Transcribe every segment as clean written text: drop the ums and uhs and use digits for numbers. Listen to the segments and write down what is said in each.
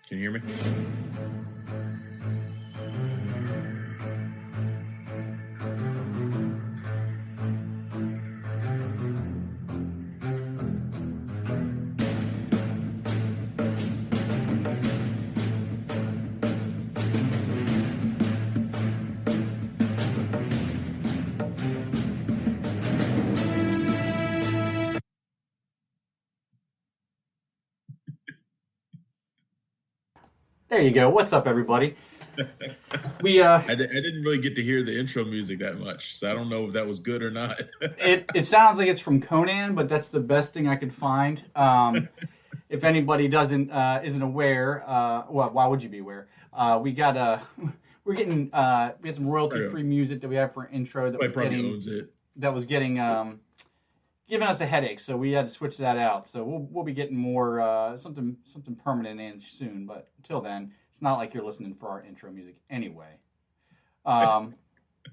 Can you hear me? There you go. What's up, everybody? I didn't really get to hear the intro music that much, so I don't know if that was good or not. It sounds like it's from Conan, but that's the best thing I could find. If anybody isn't aware, well, why would you be aware? We got we had some royalty-free music that we have for intro that probably owns it. That was getting giving us a headache, so we had to switch that out. So we'll be getting more something permanent in soon. But until then, it's not like you're listening for our intro music anyway. But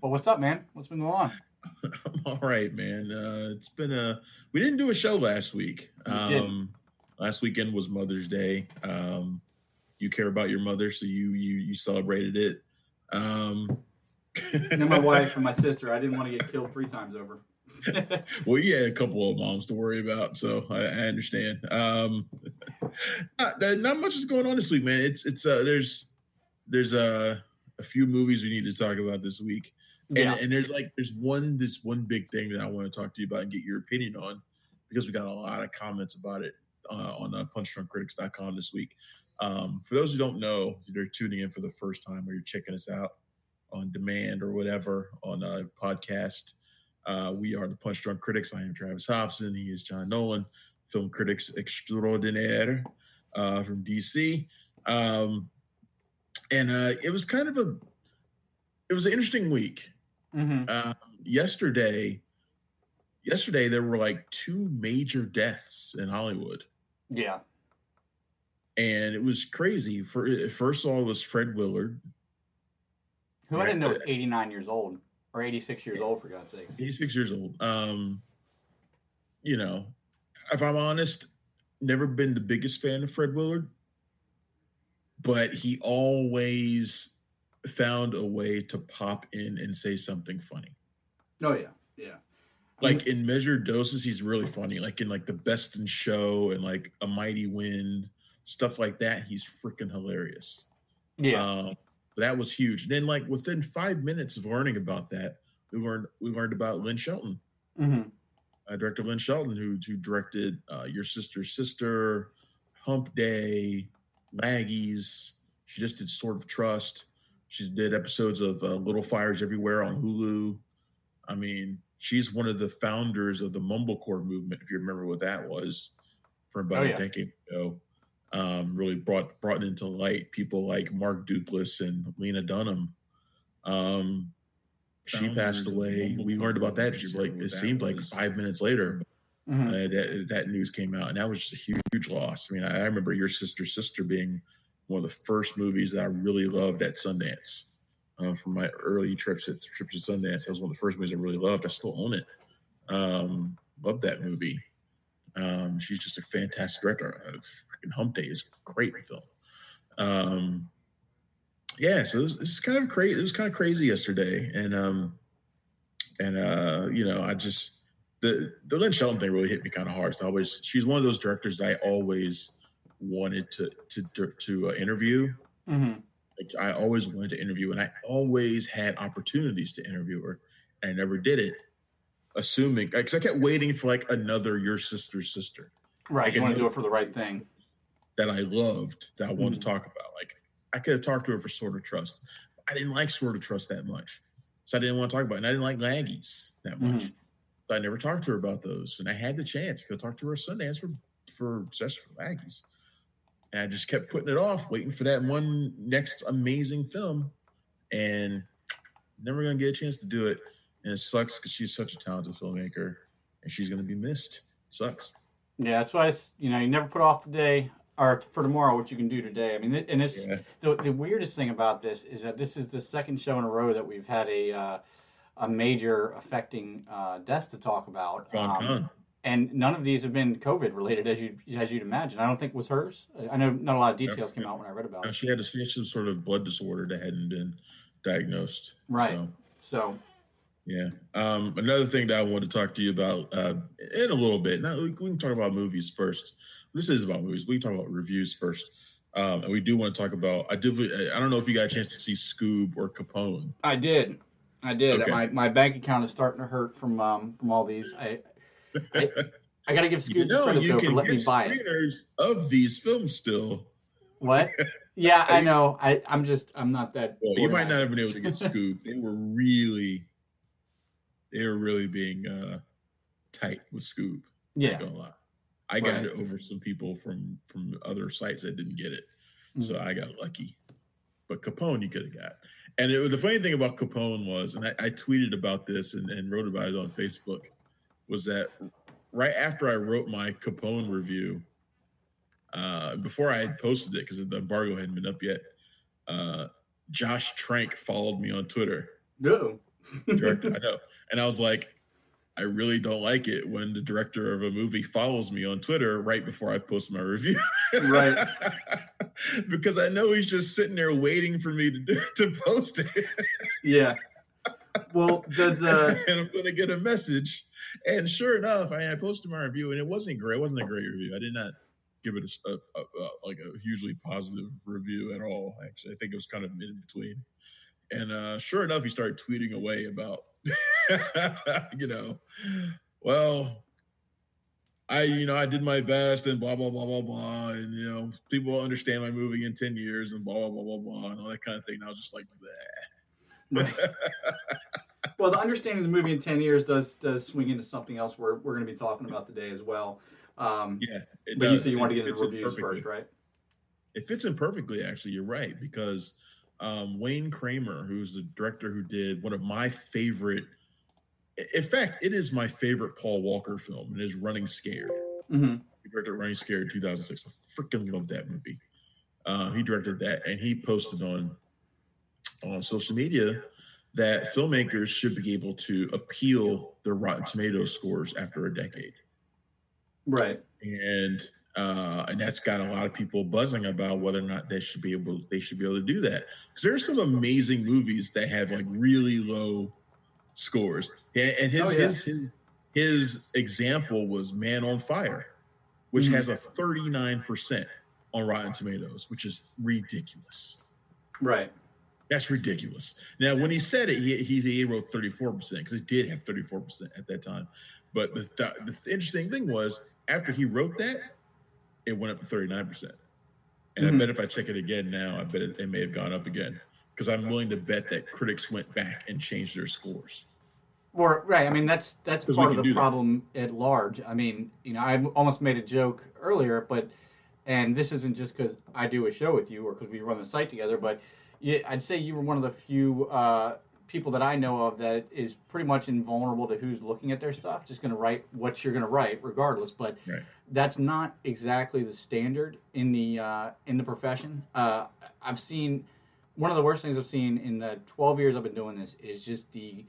what's up, man? What's been going on? I'm all right, man. It's been we didn't do a show last week. Last weekend was Mother's Day. You care about your mother, so you celebrated it. And my wife and my sister. I didn't want to get killed 3 times over. Well, you had a couple of moms to worry about, so I understand. Not much is going on this week, man. It's there's a few movies we need to talk about this week, and there's one big thing that I want to talk to you about and get your opinion on, because we got a lot of comments about it on punchdrunkcritics.com this week. For those who don't know, they're tuning in for the first time, or you're checking us out on demand or whatever on a podcast. We are the Punch Drunk Critics. I am Travis Hopson. He is John Nolan, film critics extraordinaire from DC. And it was it was an interesting week. Mm-hmm. Yesterday there were like 2 major deaths in Hollywood. Yeah. And it was crazy. First of all, it was Fred Willard, who I didn't know was 89 years old. Or 86 years old, for God's sakes. 86 years old. You know, if I'm honest, never been the biggest fan of Fred Willard, but he always found a way to pop in and say something funny. Oh, yeah. Yeah. Like in measured doses, he's really funny. Like in like The Best in Show and like A Mighty Wind, stuff like that. He's freaking hilarious. Yeah. That was huge. Then, like within 5 minutes of learning about that, we learned about Lynn Shelton, director Lynn Shelton, who directed Your Sister's Sister, Hump Day, Laggies. She just did Sword of Trust. She did episodes of Little Fires Everywhere on Hulu. I mean, she's one of the founders of the mumblecore movement, if you remember what that was, for about a decade ago. Really brought into light people like Mark Duplass and Lena Dunham. She passed away. We learned about that just like it seemed like 5 minutes later. That news came out, and that was just a huge loss. I mean, I remember Your Sister's Sister being one of the first movies that I really loved at Sundance. From my early trips to Sundance, that was one of the first movies I really loved. I still own it. Love that movie. She's just a fantastic director. Freaking Hump Day is a great film. So this is kind of crazy. It was kind of crazy yesterday, and you know, I just the Lynn Shelton thing really hit me kind of hard. So she's one of those directors that I always wanted to interview. Mm-hmm. Like I always wanted to interview, and I always had opportunities to interview her, and I never did it. Assuming, because I kept waiting for like another Your Sister's Sister. Right, like you want to do it for the right thing. That I loved, that I wanted to talk about. Like I could have talked to her for Sword of Trust. I didn't like Sword of Trust that much, so I didn't want to talk about it. And I didn't like Laggies that much, so I never talked to her about those. And I had the chance to go talk to her at Sundance for Laggies, and I just kept putting it off, waiting for that one next amazing film, and never gonna get a chance to do it. And it sucks because she's such a talented filmmaker, and she's gonna be missed. Sucks. Yeah, that's why you never put off today or for tomorrow what you can do today. I mean, and it's the weirdest thing about this is that this is the second show in a row that we've had a major affecting death to talk about. And none of these have been COVID related, as you'd imagine. I don't think it was hers. I know not a lot of details came out when I read about it. She had some sort of blood disorder that hadn't been diagnosed. Right. So yeah. Another thing that I want to talk to you about in a little bit. Now we can talk about movies first. This is about movies. We can talk about reviews first. And we do want to talk about. I don't know if you got a chance to see Scoob or Capone. I did. Okay. My bank account is starting to hurt from all these. I got to give Scoob credit though for letting me buy it. Screeners of these films still. What? Yeah, I know. I'm not that. Well, you might not have been able to get Scoob. They were really being tight with Scoob. Yeah. I'm not gonna lie. I got it over some people from other sites that didn't get it, so I got lucky. But Capone, you could have got. And the funny thing about Capone was, and I tweeted about this and wrote about it on Facebook, was that right after I wrote my Capone review, before I had posted it because the embargo hadn't been up yet, Josh Trank followed me on Twitter. No. Director, I know. And I was like, I really don't like it when the director of a movie follows me on Twitter right before I post my review. Right. Because I know he's just sitting there waiting for me to post it. Yeah. Well, and I'm going to get a message. And sure enough, I posted my review, and it wasn't great. It wasn't a great review. I did not give it a hugely positive review at all. Actually, I think it was kind of in between. And sure enough, he started tweeting away about, well, I did my best and blah, blah, blah, blah, blah. And, people will understand my movie in 10 years and blah, blah, blah, blah, blah, and all that kind of thing. And I was just like, bleh. Right. Well, the understanding the movie in 10 years does swing into something else we're going to be talking about today as well. Yeah. But you said you want to get into reviews first, right? It fits in perfectly, actually. You're right, because Wayne Kramer, who's the director who did one of my favorite, in fact, it is my favorite Paul Walker film, and it is Running Scared. Mm-hmm. He directed Running Scared in 2006. I freaking love that movie. He directed that, and he posted on social media that filmmakers should be able to appeal their Rotten Tomatoes scores after a decade. Right. And that's got a lot of people buzzing about whether or not they should be able to do that. Because there's some amazing movies that have like really low scores. And his example was Man on Fire, which has a 39% on Rotten Tomatoes, which is ridiculous. Right. That's ridiculous. Now, when he said it, he wrote 34% because it did have 34% at that time. But the interesting thing was, after he wrote that, it went up to 39%. And I bet if I check it again now, I bet it may have gone up again, because I'm willing to bet that critics went back and changed their scores. Well, right. I mean, that's part of the problem at large. I mean, I almost made a joke earlier, and this isn't just because I do a show with you or because we run the site together, but I'd say you were one of the few people that I know of that is pretty much invulnerable to who's looking at their stuff, just going to write what you're going to write regardless. But that's not exactly the standard in the profession. I've seen one of the worst things I've seen in the 12 years I've been doing this is just the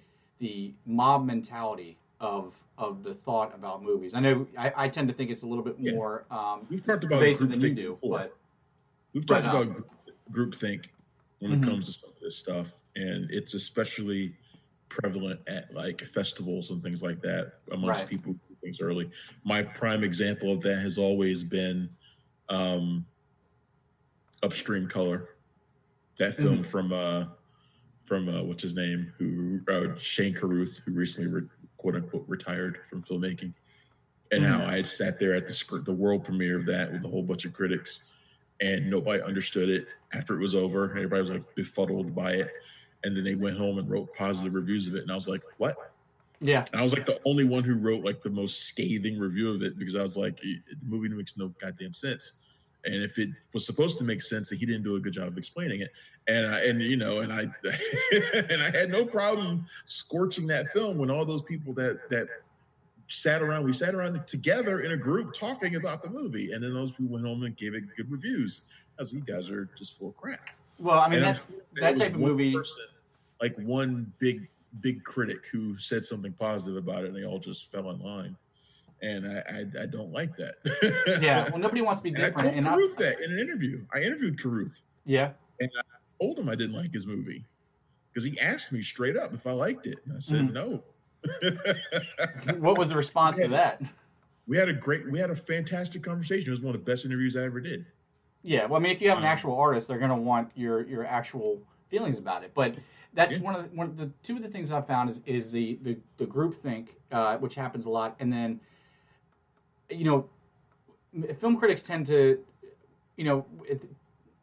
mob mentality of the thought about movies. I know I tend to think it's a little bit more we've talked about basic than you do, before. We've talked about groupthink when it comes to some of this stuff, and it's especially prevalent at like festivals and things like that amongst people who do things early. My prime example of that has always been Upstream Color, that film from what's his name, who Shane Carruth, who recently quote unquote retired from filmmaking, and how I had sat there at the world premiere of that with a whole bunch of critics, and nobody understood it after it was over. Everybody was like befuddled by it, and then they went home and wrote positive reviews of it, and I was like, what? Yeah. And I was like the only one who wrote like the most scathing review of it, because I was like, the movie makes no goddamn sense. And if it was supposed to make sense, that he didn't do a good job of explaining it. And I had no problem scorching that film when all those people that sat around together in a group talking about the movie, and then those people went home and gave it good reviews. I was like, you guys are just full of crap. Well, I mean, that type of movie, like one big critic who said something positive about it, and they all just fell in line. and I don't like that. Yeah, well, nobody wants to be different. And I told Carruth that in an interview. I interviewed Carruth. Yeah. And I told him I didn't like his movie because he asked me straight up if I liked it, and I said no. What was the response to that? We had a fantastic conversation. It was one of the best interviews I ever did. Yeah, well, I mean, if you have an actual artist, they're going to want your actual feelings about it. But that's one of the two of the things I've found is the group think, which happens a lot, and then film critics tend to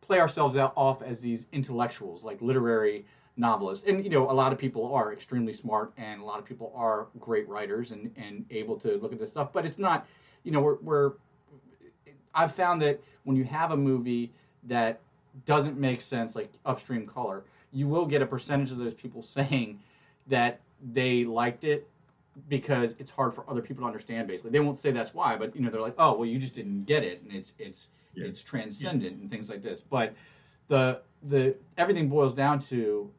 play ourselves off as these intellectuals, like literary novelists, and a lot of people are extremely smart, and a lot of people are great writers and able to look at this stuff. But it's not, I've found that when you have a movie that doesn't make sense, like Upstream Color, you will get a percentage of those people saying that they liked it because it's hard for other people to understand. Basically, they won't say that's why, but they're like, oh, well, you just didn't get it, and it's transcendent and things like this. But the everything boils down to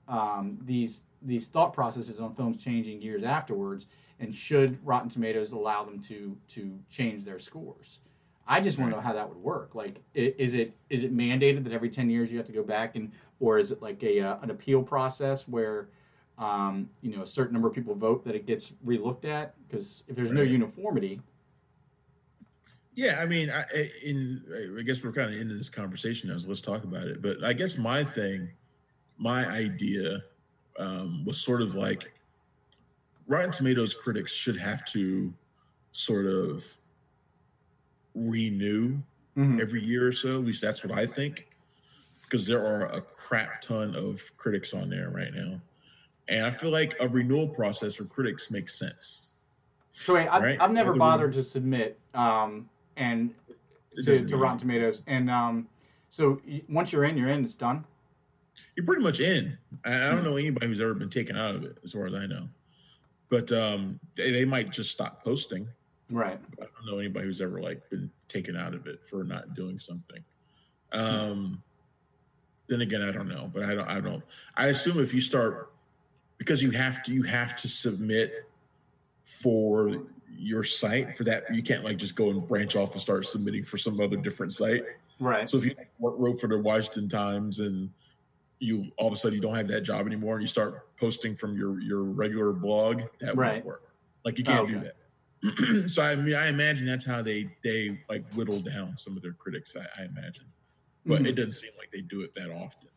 these thought processes on films changing years afterwards, and should Rotten Tomatoes allow them to change their scores? I just want to know how that would work. Like, is it mandated that every 10 years you have to go back, or is it like an appeal process where a certain number of people vote that it gets relooked at? Because if there's no uniformity. Yeah, I mean, I guess we're kind of into this conversation now, so let's talk about it. But I guess my idea was sort of like Rotten Tomatoes critics should have to sort of renew every year or so. At least that's what I think, because there are a crap ton of critics on there right now. And I feel like a renewal process for critics makes sense. So wait, I've never bothered to submit and to Rotten Tomatoes, and so once you're in, it's done. You're pretty much in. I don't know anybody who's ever been taken out of it, as far as I know. But they might just stop posting. Right. I don't know anybody who's ever been taken out of it for not doing something. Then again, I don't know, but I don't. I assume if you start, because you have to submit for your site for that. You can't just go and branch off and start submitting for some other different site. Right. So if you wrote for the Washington Times and you all of a sudden you don't have that job anymore and you start posting from your regular blog, that won't work. You can't do that. So I mean, I imagine that's how they whittle down some of their critics. I imagine, but it doesn't seem like they do it that often.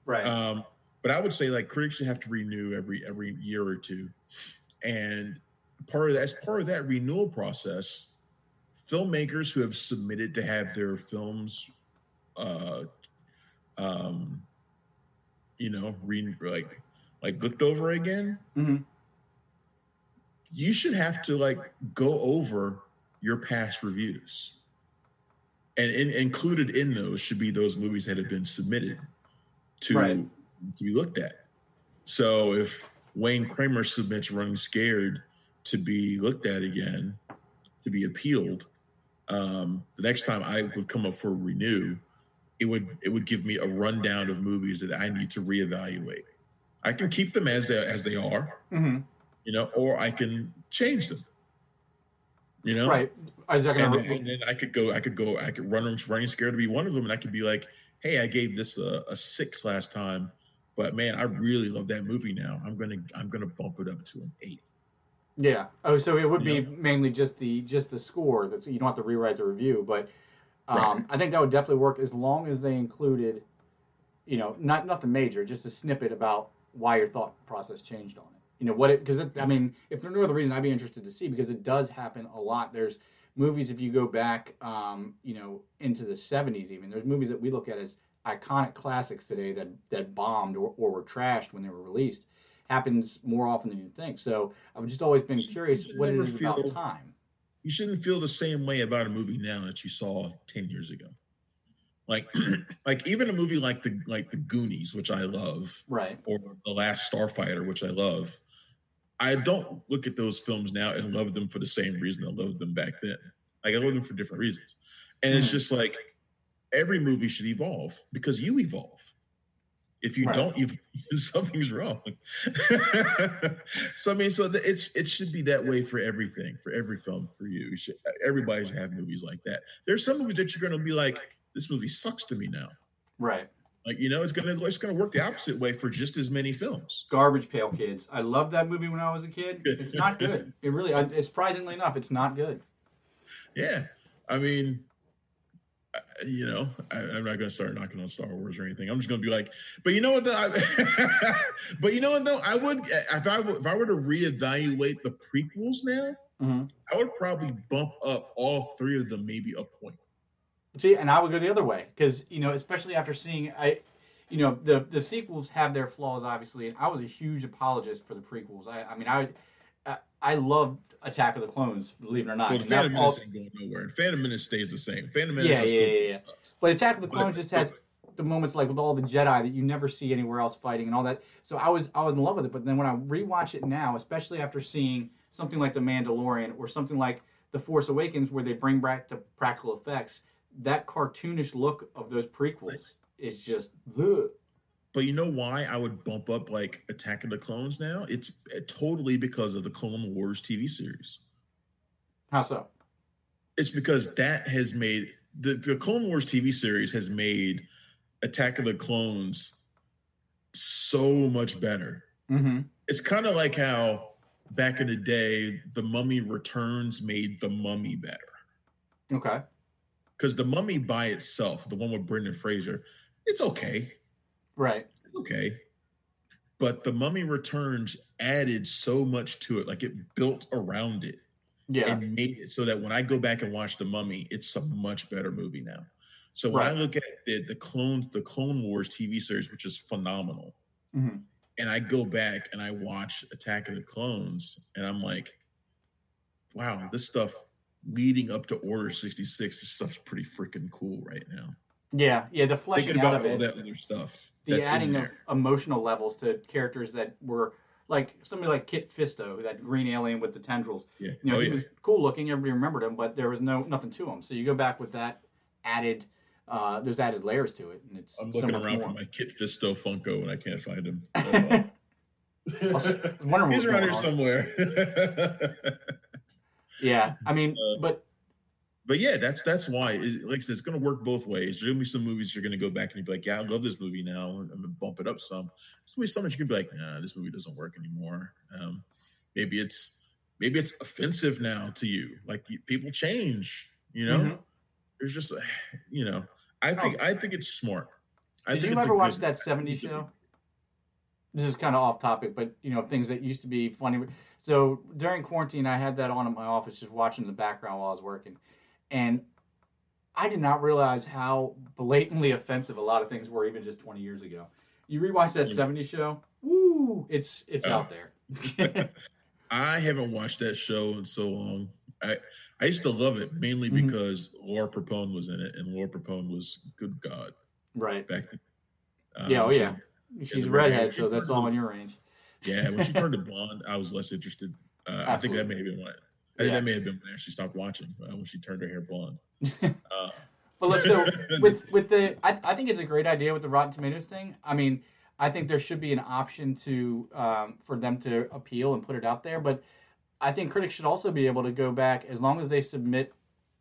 Right. But I would say critics should have to renew every year or two, and as part of that renewal process, filmmakers who have submitted to have their films, looked over again. You should have to go over your past reviews, and included in those should be those movies that have been submitted to be looked at. So if Wayne Kramer submits Running Scared to be looked at again, to be appealed, the next time I would come up for a renew, it would give me a rundown of movies that I need to reevaluate. I can keep them as they are. Or I can change them. Right. And then I could Running Scared to be one of them, and I could be like, hey, I gave this a 6 last time, but man, I really love that movie now. I'm gonna bump it up to an 8. Yeah. Oh, so it would be mainly just the score. That you don't have to rewrite the review, but I think that would definitely work as long as they included, not the major, just a snippet about why your thought process changed on it. Because I mean, if for no other reason, I'd be interested to see, because it does happen a lot. There's movies, if you go back, into the 70s even, there's movies that we look at as iconic classics today that bombed or were trashed when they were released. Happens more often than you think. So I've just always been curious what it is about time. You shouldn't feel the same way about a movie now that you saw 10 years ago. Even a movie like the Goonies, which I love, right, or The Last Starfighter, which I love. I don't look at those films now and love them for the same reason I loved them back then. I love them for different reasons. And it's just every movie should evolve because you evolve. If you don't, something's wrong. So I mean, it should be that way for everything, for every film, for you. Everybody should have movies like that. There's some movies that you're going to be like, this movie sucks to me now. Right. Like, it's gonna work the opposite way for just as many films. Garbage Pail Kids. I loved that movie when I was a kid. It's not good. It really, surprisingly enough, it's not good. Yeah, I mean, I'm not gonna start knocking on Star Wars or anything. I'm just gonna be like, but you know what though? I would if I were to reevaluate the prequels now, I would probably bump up all three of them maybe a point. See, and I would go the other way because especially after seeing the sequels have their flaws obviously, and I was a huge apologist for the prequels. I loved Attack of the Clones, believe it or not. Well, Phantom Menace ain't going nowhere. And Phantom Menace stays the same. Phantom Menace yeah. But Attack of the Clones just has the moments like with all the Jedi that you never see anywhere else fighting and all that. So I was in love with it. But then when I rewatch it now, especially after seeing something like The Mandalorian or something like The Force Awakens, where they bring back the practical effects, that cartoonish look of those prequels is just. Ugh. But you know why I would bump up like Attack of the Clones now? It's totally because of the Clone Wars TV series. How so? It's because that has made the Clone Wars TV series has made Attack of the Clones so much better. Mm-hmm. It's kind of like how back in the day, The Mummy Returns made The Mummy better. Okay. Because The Mummy by itself, the one with Brendan Fraser, it's okay. Right. Okay. But The Mummy Returns added so much to it. Like it built around it. Yeah. And made it so that when I go back and watch The Mummy, it's a much better movie now. So when I look at the Clone Wars TV series, which is phenomenal, and I go back and I watch Attack of the Clones, and I'm like, wow, this stuff leading up to Order 66, this stuff's pretty freaking cool right now. Yeah, the fleshing out of it, all that other stuff, the adding of emotional levels to characters that were like somebody like Kit Fisto, that green alien with the tendrils. Yeah, he was cool looking. Everybody remembered him, but there was nothing to him. So you go back with that added, there's added layers to it, and it's. I'm looking around for my Kit Fisto Funko, and I can't find him. He's around here somewhere. Yeah, I mean, But yeah, that's why. Like I said, it's going to work both ways. There's going to be some movies you're going to go back and you'll be like, yeah, I love this movie now. I'm going to bump it up some. There's going to be some that you're going to be like, nah, this movie doesn't work anymore. Maybe it's offensive now to you. Like people change, There's just, I think it's smart. Did you ever watch that 70s show? This is kind of off topic, but things that used to be funny. So during quarantine, I had that on in my office, just watching in the background while I was working. And I did not realize how blatantly offensive a lot of things were even just 20 years ago. You rewatch that 70s show, woo, it's out there. I haven't watched that show in so long. I used to love it mainly because Laura Prepone was in it, and Laura Prepone was good God. Right. Back then. Yeah. She's a redhead, so that's all in your range. Yeah, when she turned to blonde, I was less interested. I think that may have been that may have been when I actually stopped watching, when she turned her hair blonde. But so with the, I think it's a great idea with the Rotten Tomatoes thing. I mean, I think there should be an option to for them to appeal and put it out there. But I think critics should also be able to go back, as long as they submit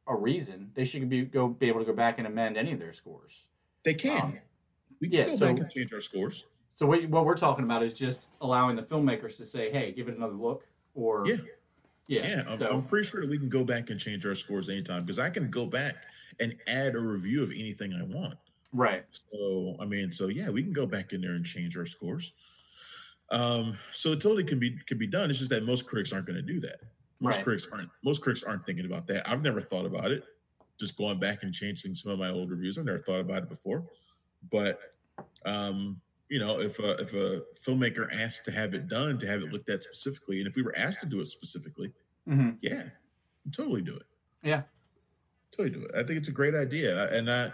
a reason. They should be able to go back and amend any of their scores. They can. We can go back and change our scores. So what we're talking about is just allowing the filmmakers to say, hey, give it another look, or I'm pretty sure that we can go back and change our scores anytime, because I can go back and add a review of anything I want. Right. So we can go back in there and change our scores. So it totally can be done. It's just that most critics aren't going to do that. Most critics aren't thinking about that. I've never thought about it. Just going back and changing some of my old reviews. I've never thought about it before. But if a filmmaker asked to have it done, to have it looked at specifically, and if we were asked to do it specifically, yeah, totally do it. Yeah, totally do it. I think it's a great idea, and I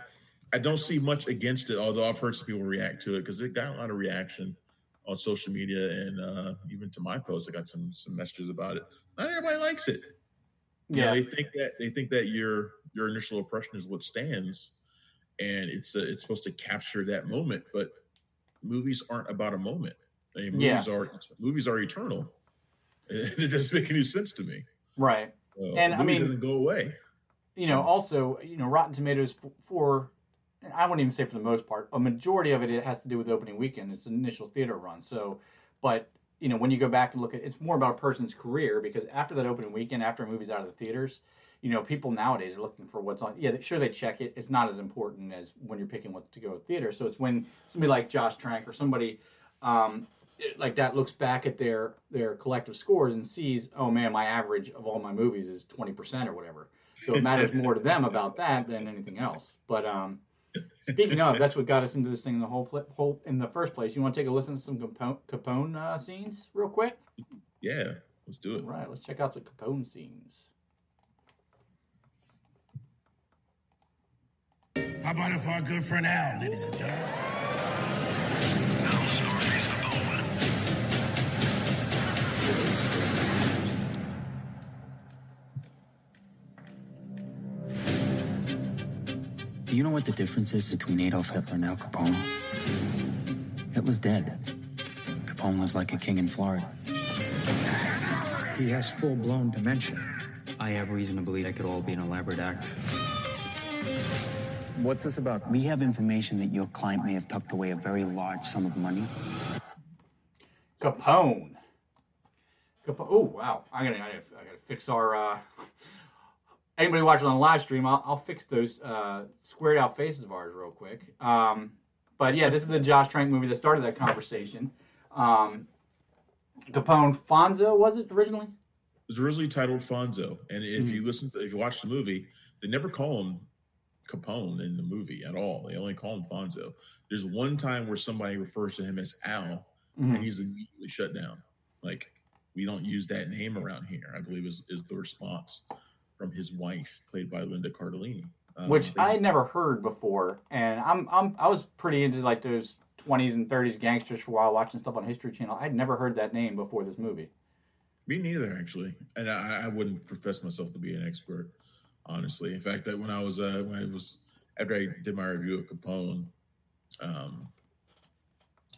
don't see much against it. Although I've heard some people react to it because it got a lot of reaction on social media, and even to my post, I got some messages about it. Not everybody likes it. Yeah, they think that your initial impression is what stands, and it's supposed to capture that moment, but movies aren't about a moment. I mean, Yeah. movies are eternal. It doesn't make any sense to me. Right. And a I movie mean, doesn't go away. also, Rotten Tomatoes for I wouldn't even say for the most part, a majority of it has to do with opening weekend. It's an initial theater run. So, but when you go back and look at it's more about a person's career because after that opening weekend, after a movie's out of the theaters, people nowadays are looking for what's on. Yeah, sure they check it. It's not as important as when you're picking what to go to theater. So it's when somebody like Josh Trank or somebody like that looks back at their collective scores and sees, oh man, my average of all my movies is 20% or whatever. So it matters more to them about that than anything else. But speaking of, that's what got us into this thing in the whole in the first place. You want to take a listen to some Capone scenes real quick? Yeah, let's do it. All right, let's check out some Capone scenes. How about it for our good friend Al, ladies and gentlemen? Do you know what the difference is between Adolf Hitler and Al Capone? Hitler's dead. Capone lives like a king in Florida. He has full-blown dementia. I have reason to believe that could all be an elaborate act. What's this about? We have information that your client may have tucked away a very large sum of money. Capone. Oh wow! I gotta fix our. Anybody watching on the live stream, I'll fix those squared out faces of ours real quick. But yeah, this is the Josh Trank movie that started that conversation. Capone, Fonzo, was it originally? It was originally titled Fonzo, and if you watch the movie, they never call him Capone in the movie at all. They only call him Fonzo. There's one time where somebody refers to him as Al, and he's immediately shut down. Like, we don't use that name around here, I believe is the response from his wife, played by Linda Cardellini. Which I had never heard before, and I was pretty into like those 20s and 30s gangsters for a while, watching stuff on History Channel. I'd never heard that name before this movie. Me neither, actually, and I wouldn't profess myself to be an expert, honestly. In fact, that when I was after I did my review of Capone,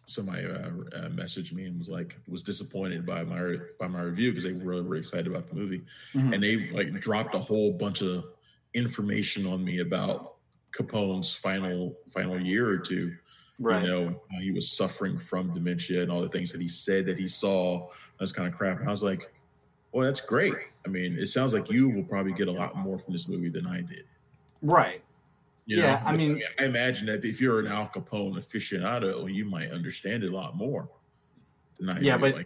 somebody messaged me and was disappointed by my review because they were really excited about the movie, and they dropped a whole bunch of information on me about Capone's final year or two. Right. How he was suffering from dementia and all the things that he said that he saw, this kind of crap. And I was like, well, that's great. I mean, it sounds like you will probably get a lot more from this movie than I did. Right. I mean, I imagine that if you're an Al Capone aficionado, you might understand it a lot more than I do. Yeah, but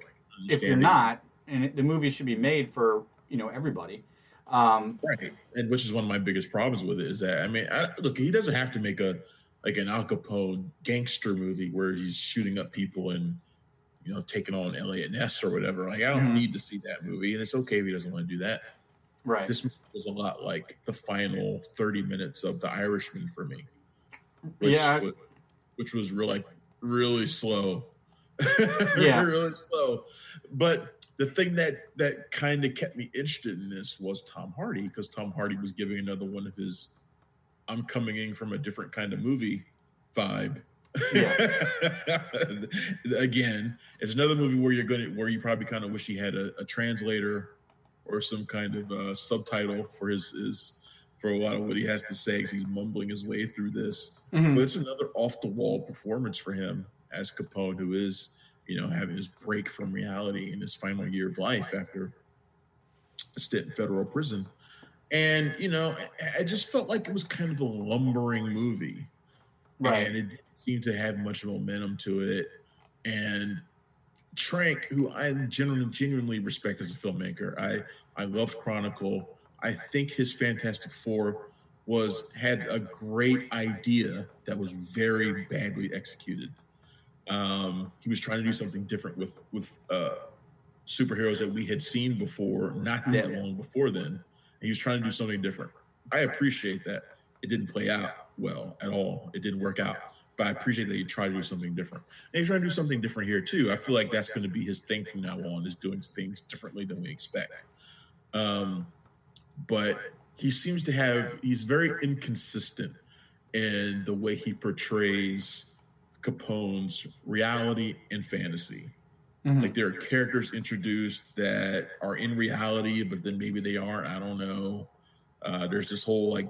if you're not, and the movie should be made for, everybody. Right. And which is one of my biggest problems with it is that, I mean, look, he doesn't have to make an Al Capone gangster movie where he's shooting up people and, taking on Elliot Ness or whatever. Like, I don't need to see that movie, and it's okay if he doesn't want to do that. Right. This was a lot like the final 30 minutes of The Irishman for me, which was really slow. Yeah. Really slow. But the thing that kind of kept me interested in this was Tom Hardy, because Tom Hardy was giving another one of his I'm coming in from a different kind of movie vibe. Yeah. Again, it's another movie where you probably kind of wish he had a translator or some kind of subtitle for for a lot of what he has to say, because he's mumbling his way through this. But it's another off the wall performance for him as Capone, who is, having his break from reality in his final year of life after a stint in federal prison. And, I just felt like it was kind of a lumbering movie. Right. And it didn't seem to have much momentum to it. And Trank, who I genuinely respect as a filmmaker, I love Chronicle. I think his Fantastic Four had a great idea that was very badly executed. He was trying to do something different with superheroes that we had seen before, not that long before then. And he was trying to do something different. I appreciate that. It didn't play out well at all. It didn't work out. But I appreciate that he tried to do something different. And he's trying to do something different here too. I feel like that's going to be his thing from now on, is doing things differently than we expect. But he's very inconsistent in the way he portrays Capone's reality and fantasy. Mm-hmm. Like there are characters introduced that are in reality, but then maybe they aren't. I don't know. There's this whole like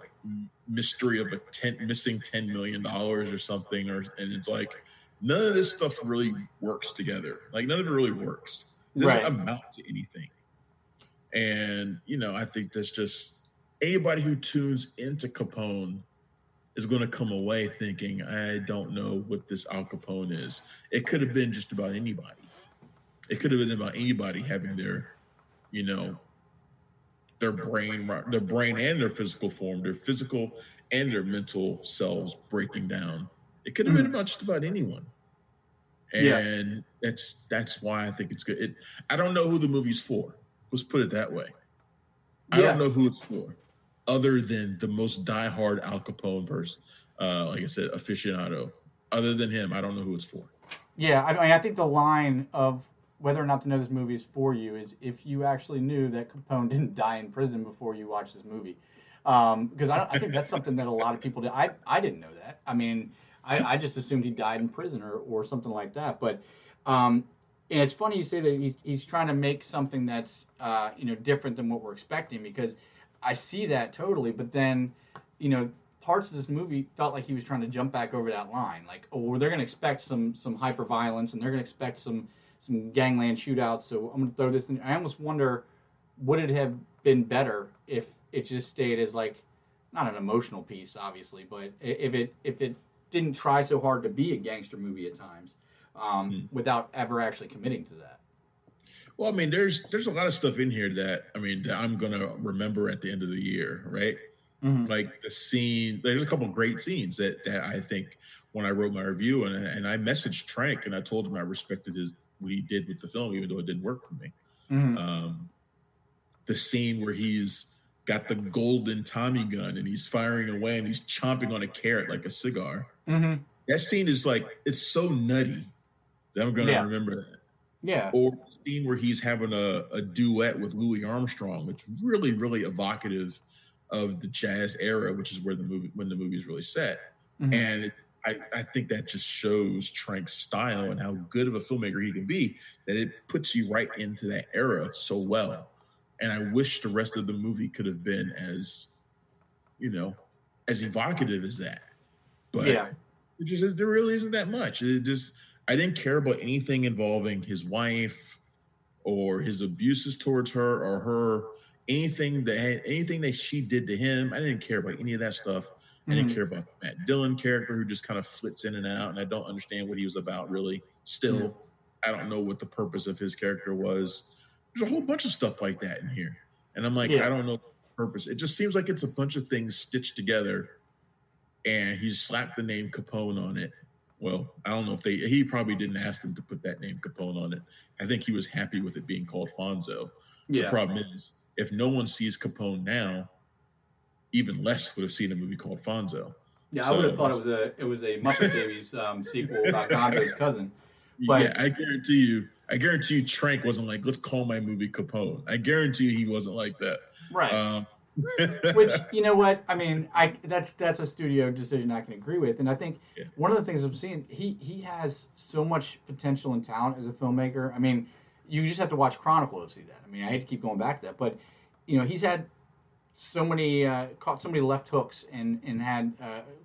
mystery of missing $10 million or something, and it's like none of this stuff really works together. Like none of it really works. It doesn't amount to anything. And I think that's just anybody who tunes into Capone is going to come away thinking, I don't know what this Al Capone is. It could have been just about anybody. It could have been about anybody having their brain and their physical form, their physical and their mental selves breaking down. It could have been about just about anyone. And that's why I think it's good. I don't know who the movie's for. Let's put it that way. I don't know who it's for, other than the most diehard Al Capone person, like I said, aficionado. Other than him, I don't know who it's for. Yeah, I think the line of whether or not to know this movie is for you is if you actually knew that Capone didn't die in prison before you watched this movie. Because I think that's something that a lot of people did. I didn't know that. I mean, I just assumed he died in prison or something like that. But and it's funny you say that he's trying to make something that's different than what we're expecting, because I see that totally. But then parts of this movie felt like he was trying to jump back over that line. Like, oh, they're going to expect some hyper violence and they're going to expect some gangland shootouts. So I'm going to throw this in. I almost wonder, would it have been better if it just stayed as like, not an emotional piece, obviously, but if it didn't try so hard to be a gangster movie at times, without ever actually committing to that. Well, I mean, there's a lot of stuff in here that I'm going to remember at the end of the year, right? Mm-hmm. Like the scene, there's a couple of great scenes that I think when I wrote my review and I messaged Trank and I told him I respected what he did with the film, even though it didn't work for me. Mm-hmm. The scene where he's got the golden Tommy gun and he's firing away and he's chomping on a carrot like a cigar. Mm-hmm. That scene is like, it's so nutty that I'm going to remember that. Yeah. Or the scene where he's having a duet with Louis Armstrong. It's really, really evocative of the jazz era, which is when the movie is really set. Mm-hmm. And I think that just shows Trank's style and how good of a filmmaker he can be, that it puts you right into that era so well. And I wish the rest of the movie could have been as evocative as that. But it just there really isn't that much. I didn't care about anything involving his wife or his abuses towards her or her anything that she did to him. I didn't care about any of that stuff. I didn't care about the Matt Dillon character who just kind of flits in and out, and I don't understand what he was about really. Still, I don't know what the purpose of his character was. There's a whole bunch of stuff like that in here, and I'm like, I don't know the purpose. It just seems like it's a bunch of things stitched together, and he slapped the name Capone on it. Well, I don't know if he probably didn't ask them to put that name Capone on it. I think he was happy with it being called Fonzo. Yeah. The problem is, if no one sees Capone now, even less would have seen a movie called Fonzo. Yeah, so, I would have thought it was a Muppet Babies sequel about Gonzo's cousin. But yeah, I guarantee you Trank wasn't like, let's call my movie Capone. I guarantee you he wasn't like that. Right. Which, you know what? I mean, that's a studio decision I can agree with. And I think one of the things I'm seeing, he has so much potential and talent as a filmmaker. I mean, you just have to watch Chronicle to see that. I mean, I hate to keep going back to that, but he's had so many caught so many left hooks and had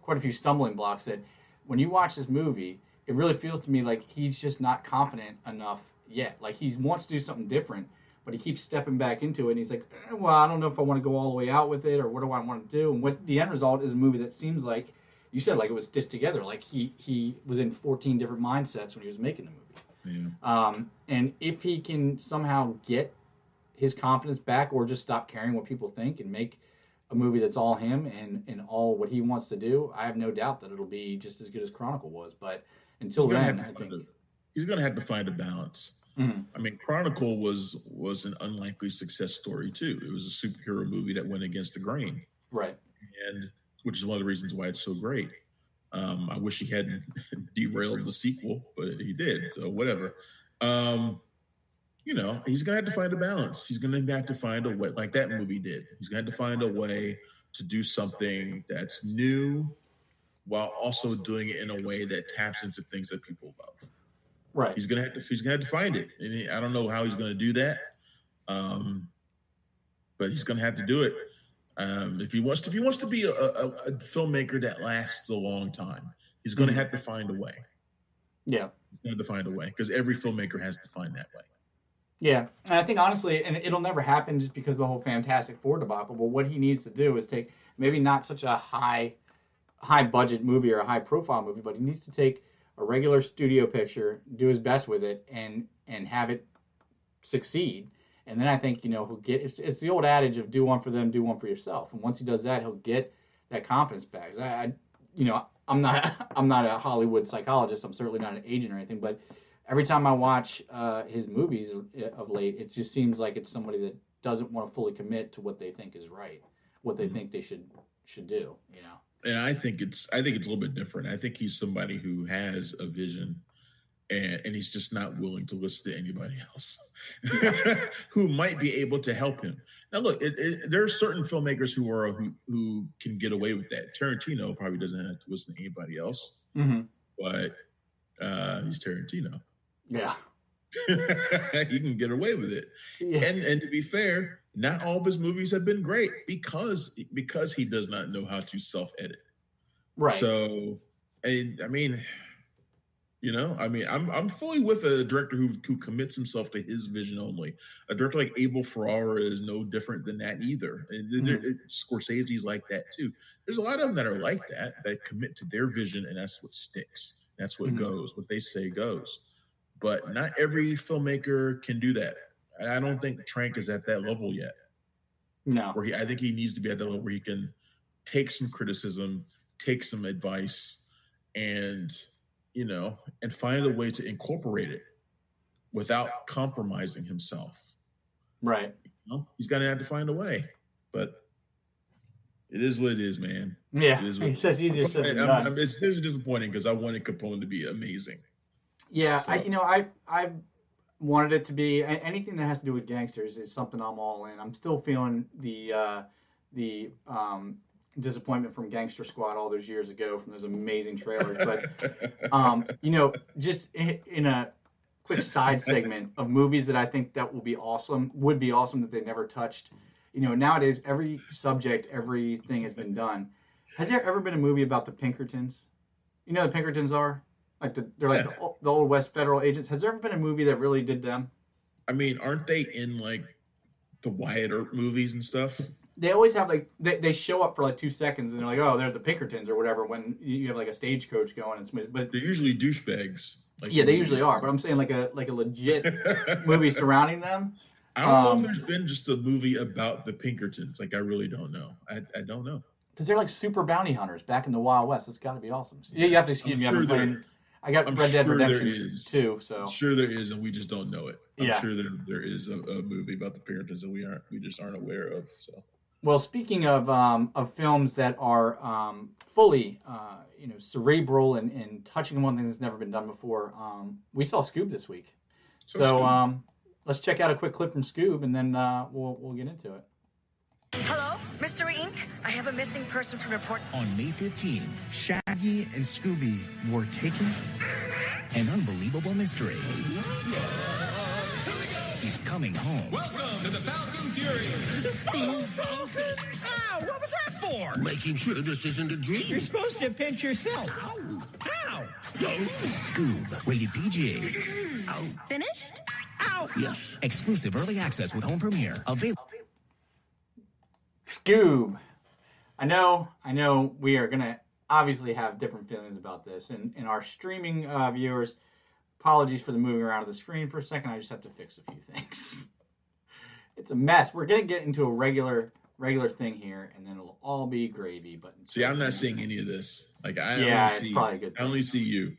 quite a few stumbling blocks that when you watch this movie, it really feels to me like he's just not confident enough yet. Like he wants to do something different, but he keeps stepping back into it. And he's like, well, I don't know if I want to go all the way out with it, or what do I want to do? And what the end result is a movie that seems like, you said, like it was stitched together. Like he was in 14 different mindsets when he was making the movie. Yeah. And if he can somehow get his confidence back, or just stop caring what people think and make a movie that's all him and all what he wants to do, I have no doubt that it'll be just as good as Chronicle was. But until then, I think he's going to have to find a balance. Mm-hmm. I mean, Chronicle was an unlikely success story too. It was a superhero movie that went against the grain, right? And which is one of the reasons why it's so great. I wish he hadn't derailed the sequel, but he did. So whatever. He's going to have to find a balance. He's going to have to find a way, like that movie did. He's going to have to find a way to do something that's new, while also doing it in a way that taps into things that people love. Right. He's gonna have to find it, and I don't know how he's gonna do that, but he's gonna have to do it. If he wants to be a filmmaker that lasts a long time, he's gonna have to find a way. Yeah, he's gonna have to find a way because every filmmaker has to find that way. Yeah, and I think honestly, and it'll never happen just because of the whole Fantastic Four debacle. But what he needs to do is take maybe not such a high budget movie or a high profile movie, but he needs to take a regular studio picture, do his best with it, and have it succeed. And then I think he'll get. It's the old adage of do one for them, do one for yourself. And once he does that, he'll get that confidence back. I'm not a Hollywood psychologist. I'm certainly not an agent or anything, but every time I watch his movies of late, it just seems like it's somebody that doesn't want to fully commit to what they think is right, what they think they should do. And I think it's a little bit different. I think he's somebody who has a vision, and he's just not willing to listen to anybody else who might be able to help him. Now, look, there are certain filmmakers who can get away with that. Tarantino probably doesn't have to listen to anybody else, but he's Tarantino. Yeah. He can get away with it. Yeah. And to be fair, not all of his movies have been great because he does not know how to self-edit. Right. So, I'm fully with a director who commits himself to his vision only. A director like Abel Ferrara is no different than that either. And Scorsese's like that too. There's a lot of them that are like that commit to their vision, and that's what sticks. That's what goes. What they say goes. But not every filmmaker can do that. I don't think Trank is at that level yet. No. I think he needs to be at that level where he can take some criticism, take some advice, and find a way to incorporate it without compromising himself. Right. He's going to have to find a way. But it is what it is, man. Yeah. It is what he says easier said than done. It's disappointing because I wanted Capone to be amazing. Yeah, so. I wanted it to be anything that has to do with gangsters is something I'm all in. I'm still feeling the disappointment from Gangster Squad all those years ago from those amazing trailers. But just in a quick side segment of movies that I think that would be awesome that they never touched. Nowadays every subject, everything has been done. Has there ever been a movie about the Pinkertons? You know who the Pinkertons are? They're like the old West federal agents. Has there ever been a movie that really did them? I mean, aren't they in like the Wyatt Earp movies and stuff? They always have they show up for like 2 seconds and they're like, oh, they're the Pinkertons or whatever. When you have like a stagecoach going, but they're usually douchebags. They usually are. But I'm saying like a legit movie surrounding them. I don't know if there's been just a movie about the Pinkertons. Like I really don't know. I don't know. Because they're like super bounty hunters back in the Wild West. It's got to be awesome. You have to excuse me. I got Red Dead Redemption too. So I'm sure there is, and we just don't know it. I'm sure there is a movie about the Pinkertons that we just aren't aware of. So. Well, speaking of films that are fully cerebral and touching on one thing that's never been done before, we saw SCOOB this week. So let's check out a quick clip from SCOOB, and then we'll get into it. Hello, Mystery Inc. I have a missing person to report. On May 15, Shaggy and Scooby were taken. An unbelievable mystery. He's coming home. Welcome to the Falcon Fury. Falcon? Ow, what was that for? Making sure this isn't a dream. You're supposed to pinch yourself. Ow. Ow. SCOOB, rated PG. Ow. Finished? Ow. Yes. Exclusive early access with home premiere. Available. SCOOB. I know we are going to obviously have different feelings about this. And our streaming viewers, apologies for the moving around of the screen for a second. I just have to fix a few things. It's a mess. We're going to get into a regular thing here, and then it'll all be gravy. But see, I'm not seeing any of this. Like I only see you.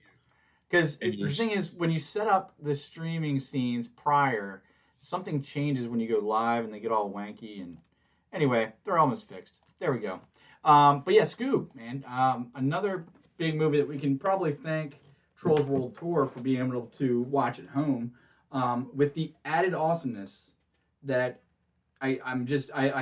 Because the thing is, when you set up the streaming scenes prior, something changes when you go live, and they get all wanky. And anyway, they're almost fixed. There we go. But yeah, SCOOB, man. Another big movie that we can probably thank Trolls World Tour for being able to watch at home, with the added awesomeness that I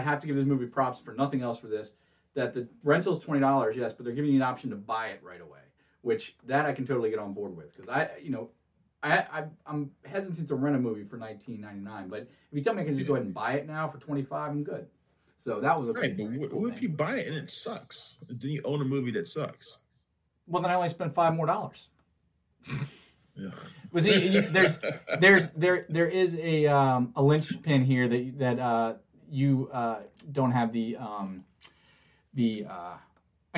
have to give this movie props for nothing else for this. that the rental's $20, yes, but they're giving you an option to buy it right away, which that I can totally get on board with because I'm hesitant to rent a movie for $19.99, but if you tell me I can just go ahead and buy it now for $25, I'm good. So that was right. But what if you buy it and it sucks? Then you own a movie that sucks. Well, then I only spent $5 more. Yeah. Well, see, there is a linchpin here that you don't have the I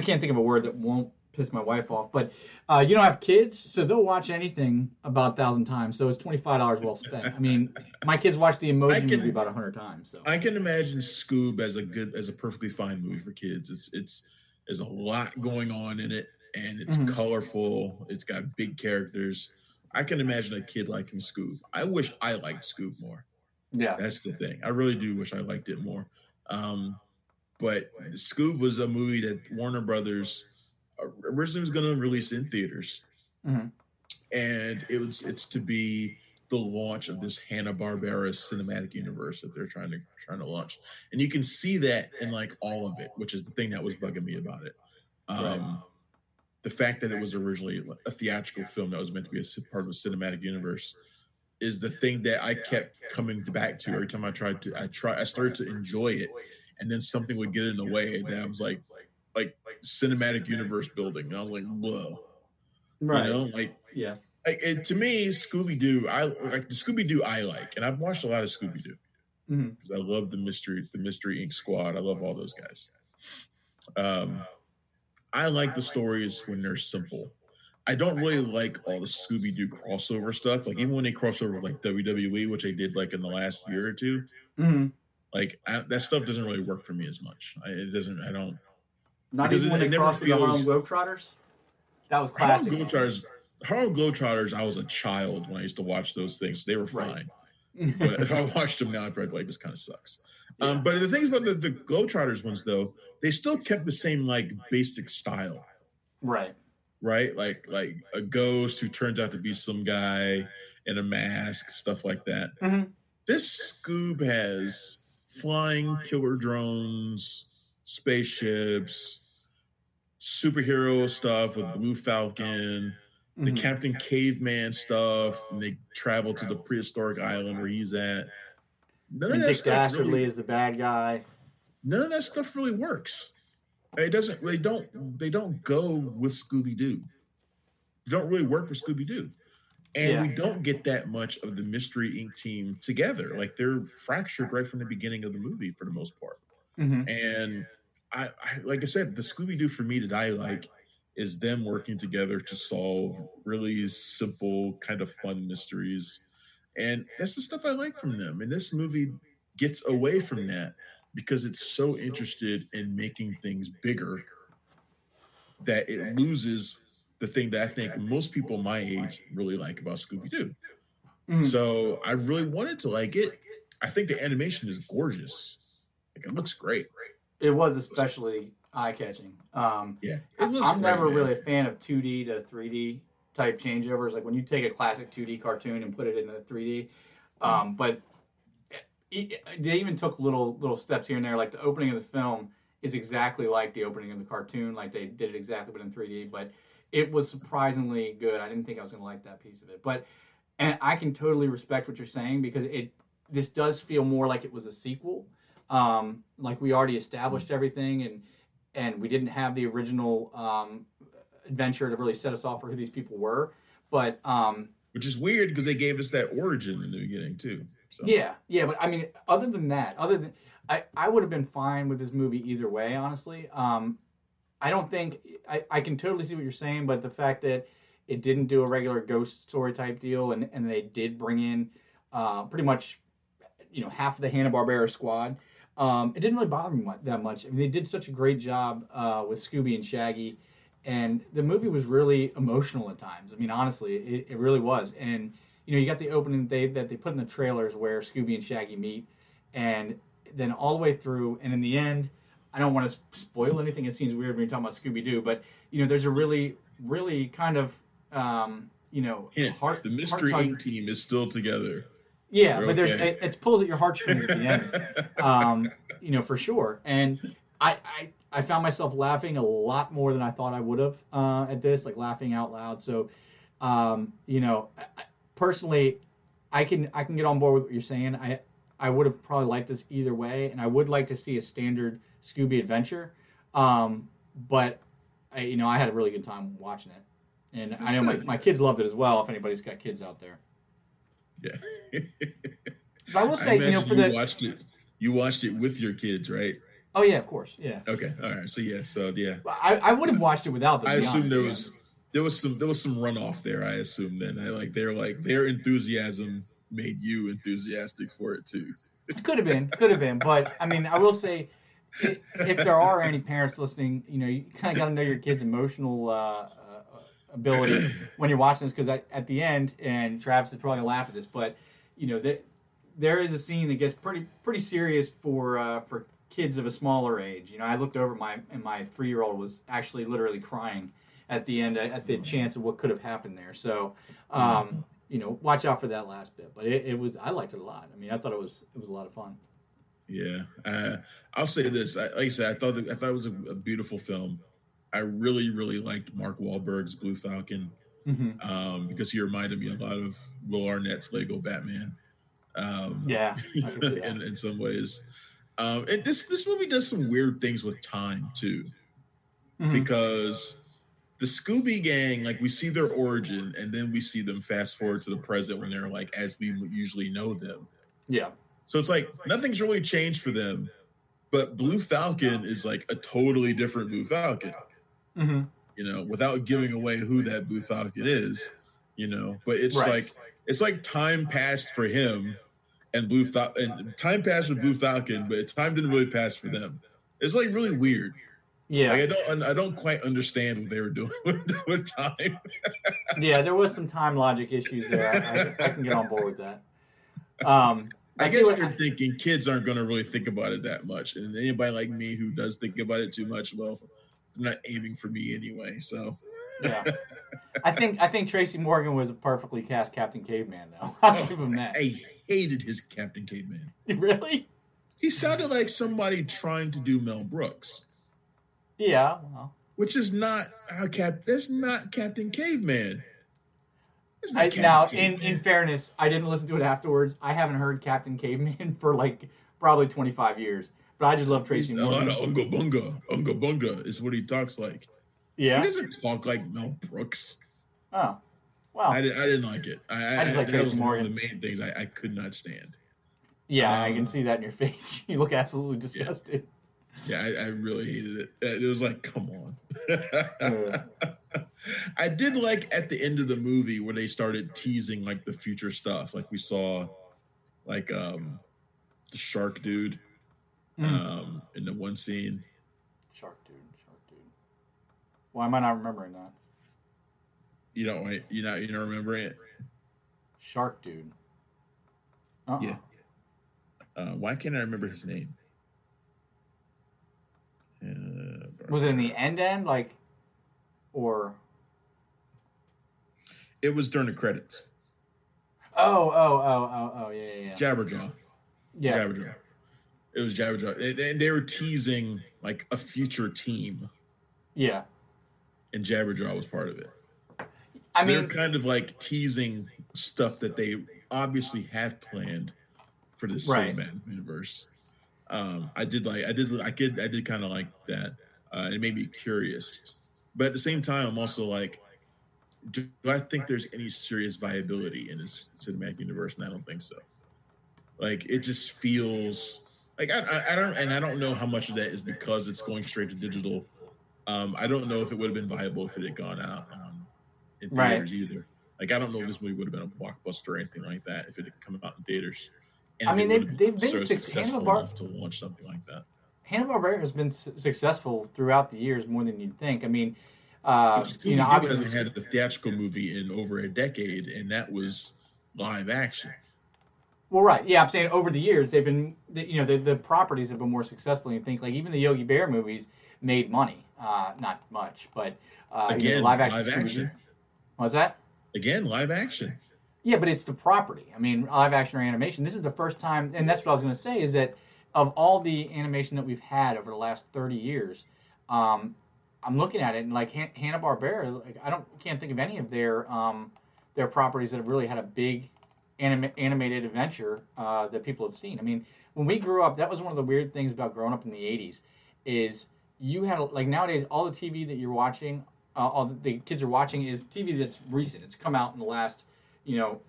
can't think of a word that won't piss my wife off, but you don't have kids, so they'll watch anything about 1,000 times. So it's $25 well spent. I mean, my kids watch the Emoji Movie about 100 times. So I can imagine Scoob as a perfectly fine movie for kids. There's a lot going on in it, and it's colorful. It's got big characters. I can imagine a kid liking Scoob. I wish I liked Scoob more. Yeah, that's the thing. I really do wish I liked it more. But Scoob was a movie that Warner Brothers originally was going to release in theaters, and it's to be the launch of this Hanna-Barbera cinematic universe that they're trying to launch, and you can see that in like all of it, which is the thing that was bugging me about it. The fact that it was originally a theatrical film that was meant to be a part of a cinematic universe is the thing that I kept coming back to every time I started to enjoy it, and then something would get in the way, and I was like cinematic universe building, and I was like, whoa, right? You know, to me, Scooby-Doo, I like the Scooby-Doo. And I've watched a lot of Scooby-Doo because I love the Mystery Inc. squad. I love all those guys. I like the stories when they're simple. I don't really like all the Scooby-Doo crossover stuff. Like even when they cross over like WWE, which they did like in the last year or two, that stuff doesn't really work for me as much. It doesn't. I don't. Not even when they crossed the Harlem Globetrotters. That was classic. Harlem Globetrotters. I was a child when I used to watch those things. They were fine. Right. But if I watched them now, I'd probably be like, this kind of sucks. Yeah. But the things about the Globetrotters ones, though, they still kept the same like basic style. Right. Like a ghost who turns out to be some guy in a mask, stuff like that. This Scoob has flying killer drones, spaceships, superhero stuff with Blue Falcon, the Captain Caveman stuff, and they travel to the prehistoric island where he's at. None of that stuff Dastardly is the bad guy. None of that stuff really works. It doesn't. They don't go with Scooby-Doo. They don't really work with Scooby-Doo, and we don't get that much of the Mystery Inc. team together. Like they're fractured right from the beginning of the movie for the most part. And I like I said, the Scooby-Doo for me that I like is them working together to solve really simple, kind of fun mysteries. And that's the stuff I like from them. And this movie gets away from that because it's so interested in making things bigger that it loses the thing that I think most people my age really like about Scooby-Doo. So I really wanted to like it. I think the animation is gorgeous. Like, it looks great. It was especially eye-catching. It looks I'm never really a fan of 2D to 3D type changeovers. Like when you take a classic 2D cartoon and put it in a 3D. But they even took little steps here and there. Like the opening of the film is exactly like the opening of the cartoon. Like they did it exactly, but in 3D. But it was surprisingly good. I didn't think I was going to like that piece of it. And I can totally respect what you're saying because this does feel more like it was a sequel. Like we already established everything and we didn't have the original adventure to really set us off for who these people were. But which is weird because they gave us that origin in the beginning too. So. Yeah. But I mean, other than I would have been fine with this movie either way, honestly. I don't think I can totally see what you're saying, but the fact that it didn't do a regular ghost story type deal and they did bring in pretty much half of the Hanna-Barbera squad. It didn't really bother me that much. I mean, they did such a great job with Scooby and Shaggy, and the movie was really emotional at times. I mean, honestly, it really was. And you got the opening that they put in the trailers where Scooby and Shaggy meet, and then all the way through, and in the end, I don't want to spoil anything. It seems weird when you're talking about Scooby-Doo, but there's a really, really kind of the Mystery Inc. team is still together. Yeah, but it pulls at your heartstrings at the end, for sure. And I I found myself laughing a lot more than I thought I would have at this, like laughing out loud. So, personally, I can get on board with what you're saying. I would have probably liked this either way, and I would like to see a standard Scooby adventure. But I had a really good time watching it, and I know my kids loved it as well. If anybody's got kids out there, yeah. But I will say, you watched it with your kids, right? Oh yeah, of course, yeah. Okay, all right. So yeah. I would have watched it without them. I assume there was some runoff there. I assume then their enthusiasm made you enthusiastic for it too. It could have been, but I mean, I will say, if there are any parents listening, you kind of got to know your kid's emotional ability when you're watching this, because at the end, and Travis is probably gonna laugh at this, but there is a scene that gets pretty serious for kids of a smaller age. I looked over and my 3-year-old was actually literally crying at the end at the chance of what could have happened there. So, watch out for that last bit. But I liked it a lot. I mean, I thought it was a lot of fun. Yeah, I'll say this. Like I said, I thought it was a beautiful film. I really, really liked Mark Wahlberg's Blue Falcon, because he reminded me a lot of Will Arnett's Lego Batman. Yeah, I can see that. in some ways. And this movie does some weird things with time too, because the Scooby Gang, like, we see their origin, and then we see them fast forward to the present when they're like as we usually know them. Yeah. So it's like nothing's really changed for them, but Blue Falcon is like a totally different Blue Falcon. Without giving away who that Blue Falcon is, But it's like time passed for him. And time passed with Blue Falcon, but time didn't really pass for them. It's like really weird. Yeah, like, I don't quite understand what they were doing with time. Yeah, there was some time logic issues there. I can get on board with that. I guess they're thinking kids aren't going to really think about it that much, and anybody like me who does think about it too much, well, they're not aiming for me anyway. So yeah, I think Tracy Morgan was a perfectly cast Captain Caveman, though. I'll give him that. I hated his Captain Caveman. Really? He sounded like somebody trying to do Mel Brooks. Yeah, well. Which is not that's not Captain Caveman. In fairness, I didn't listen to it afterwards. I haven't heard Captain Caveman for like probably 25 years. But I just love Tracy Morgan. A lot of Unga Bunga is what he talks like. Yeah. He doesn't talk like Mel Brooks. Oh. Well, I didn't like it. I just like Tracy Morgan. One of the main things I could not stand. Yeah, I can see that in your face. You look absolutely disgusted. Yeah, I really hated it. It was like, come on. I did like at the end of the movie where they started teasing like the future stuff. Like we saw like the shark dude in the one scene. Shark dude. Why am I not remembering that? You don't remember it? Shark dude. Yeah. Why can't I remember his name? Was it in the end, like, or? It was during the credits. Oh, yeah. Jabberjaw. Yeah. Jabberjaw. It was Jabberjaw. And they were teasing, like, a future team. Yeah. And Jabberjaw was part of it. So they're kind of, like, teasing stuff that they obviously have planned for the cinematic universe. I did kind of like that. It made me curious, but at the same time, I'm also like, do I think there's any serious viability in this cinematic universe? And I don't think so. Like, it just feels like I don't know how much of that is because it's going straight to digital. I don't know if it would have been viable if it had gone out in theaters either. Like, I don't know if this movie would have been a blockbuster or anything like that if it had come out in theaters. And I mean, they've been successful enough to launch something like that. Hanna-Barbera has been successful throughout the years more than you'd think. I mean, Scooby-Doo hasn't had a theatrical movie in over a decade, and that was live action. Well, right, yeah, I'm saying over the years they've been, the properties have been more successful than you think. Like even the Yogi Bear movies made money, not much, but again, live action. What's that? Again, live action. Yeah, but it's the property. I mean, live action or animation. This is the first time, and that's what I was going to say, is that of all the animation that we've had over the last 30 years, I'm looking at it and like Hanna-Barbera, like can't think of any of their properties that have really had a big animated adventure that people have seen. I mean, when we grew up, that was one of the weird things about growing up in the 80s is you had like nowadays all the TV that you're watching, all the kids are watching is TV that's recent. It's come out in the last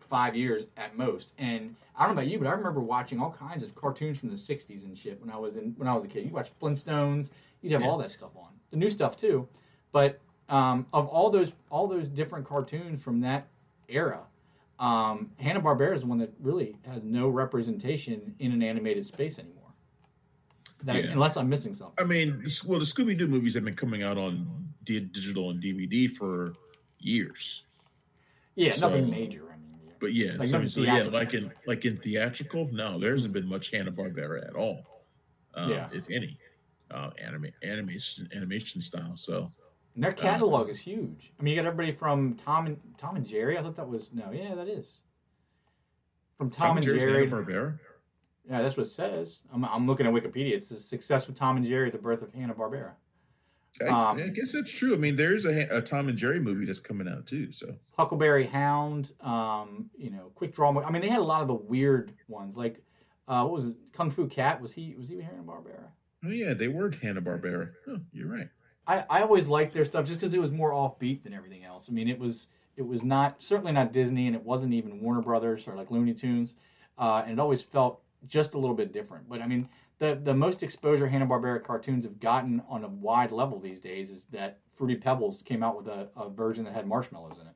5 years at most. And I don't know about you, but I remember watching all kinds of cartoons from the 60s and shit when I was a kid. You watch Flintstones, you'd have all that stuff on. The new stuff too. But of all those different cartoons from that era, Hanna-Barbera is the one that really has no representation in an animated space anymore. Unless I'm missing something. I mean, the Scooby-Doo movies have been coming out on digital and DVD for years. Yeah, nothing major. I mean, but yeah, like in theatrical, no, there hasn't been much Hanna-Barbera at all. If any, animation style. So. And their catalog is huge. I mean, you got everybody from Tom and Jerry. I thought that was that is from Tom and Jerry. Hanna-Barbera. Yeah, that's what it says. I'm looking at Wikipedia. It's the success with Tom and Jerry, the birth of Hanna-Barbera. I guess that's true. I mean, there's a Tom and Jerry movie that's coming out too. So Huckleberry Hound, Quick Draw. I mean, they had a lot of the weird ones. Like, what was it? Kung Fu Cat? Was he Hanna-Barbera? Oh yeah, they were Hanna-Barbera. Oh, you're right. I always liked their stuff just because it was more offbeat than everything else. I mean, it was certainly not Disney, and it wasn't even Warner Brothers or like Looney Tunes, and it always felt just a little bit different. But I mean, the most exposure Hanna-Barbera cartoons have gotten on a wide level these days is that Fruity Pebbles came out with a version that had marshmallows in it.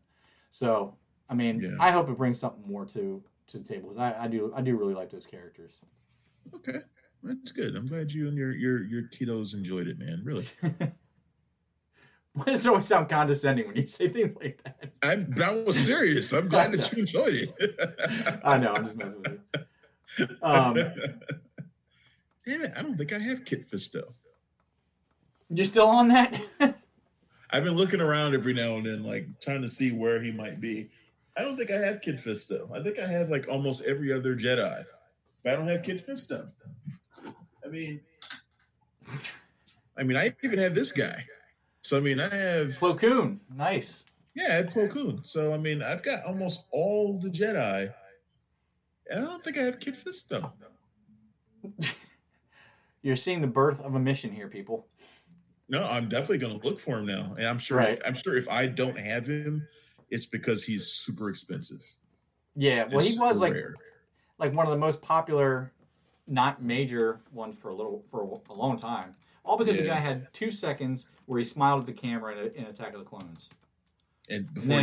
So I mean, I hope it brings something more to the table because I do really like those characters. Okay, that's good. I'm glad you and your kiddos enjoyed it, man. Really. Why does it always sound condescending when you say things like that? I was serious. I'm glad that you enjoyed it. I know. I'm just messing with you. Damn it, I don't think I have Kit Fisto. You're still on that? I've been looking around every now and then, like trying to see where he might be. I don't think I have Kit Fisto. I think I have like almost every other Jedi, but I don't have Kit Fisto. I mean, I even have this guy. So, I mean, I have... Plo Koon. Nice. Yeah, I have Plo Koon. So, I mean, I've got almost all the Jedi. And I don't think I have Kit Fisto. You're seeing the birth of a mission here, people. No, I'm definitely going to look for him now. And I'm sure if I don't have him, it's because he's super expensive. Yeah, well, he was like one of the most popular, not major ones for a long time. All because the guy had 2 seconds where he smiled at the camera in Attack of the Clones. And before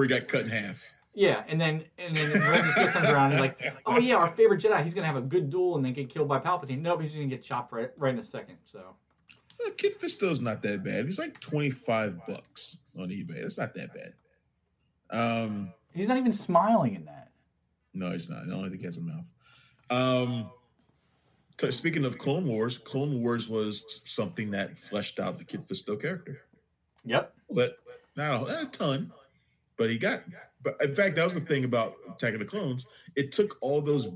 he got cut in half. Yeah, and then when the kid comes around, he's like, "Oh yeah, our favorite Jedi. He's gonna have a good duel and then get killed by Palpatine." Nope, he's gonna get chopped right in a second. So, well, Kit Fisto's not that bad. He's like $25 on eBay. It's not that bad. He's not even smiling in that. No, he's not. I don't think he has a mouth. Speaking of Clone Wars was something that fleshed out the Kit Fisto character. Yep. But not a ton. But but in fact, that was the thing about Attack of the Clones. It took all those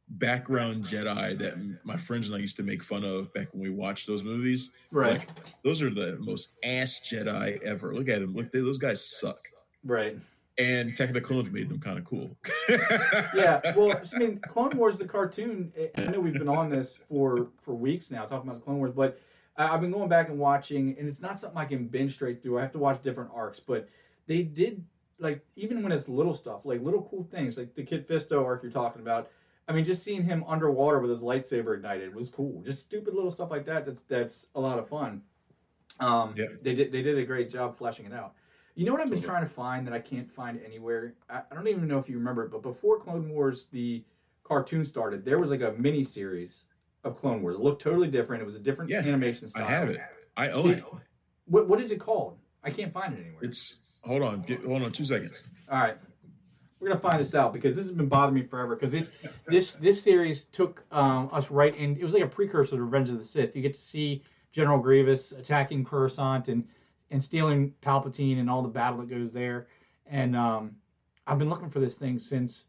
background Jedi that my friends and I used to make fun of back when we watched those movies. Right. Like, those are the most ass Jedi ever. Look at them. Those guys suck. Right. And Attack of the Clones made them kind of cool. Yeah, well, I mean, Clone Wars, the cartoon, I know we've been on this for weeks now, talking about the Clone Wars, but I've been going back and watching, and it's not something I can binge straight through. I have to watch different arcs, but they did, like, even when it's little stuff, like little cool things, like the Kit Fisto arc you're talking about, I mean, just seeing him underwater with his lightsaber ignited was cool. Just stupid little stuff like that, that's a lot of fun. They did a great job fleshing it out. You know what I've been trying to find that I can't find anywhere? I don't even know if you remember it, but before Clone Wars, the cartoon started, there was like a mini series of Clone Wars. It looked totally different. It was a different animation style. I have it. I own it. What is it called? I can't find it anywhere. Hold on 2 seconds. All right. We're going to find this out because this has been bothering me forever because this series took us right in. It was like a precursor to Revenge of the Sith. You get to see General Grievous attacking Coruscant and stealing Palpatine and all the battle that goes there. And I've been looking for this thing since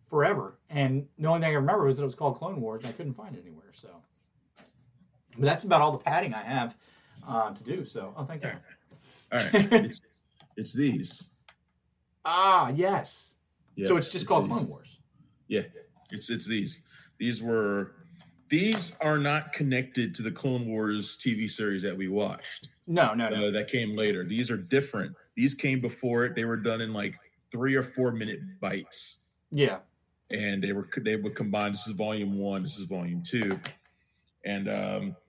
forever. And the only thing I remember was that it was called Clone Wars, and I couldn't find it anywhere. So, but that's about all the padding I have. to do. So, thank you. All right. It's these. Yes. Yeah, So it's just called these. Clone Wars. Yeah, it's these. These are not connected to the Clone Wars TV series that we watched. No. That came later. These are different. These came before it. They were done in like 3 or 4 minute bites. Yeah. And they would combine. This is volume 1. This is volume 2. And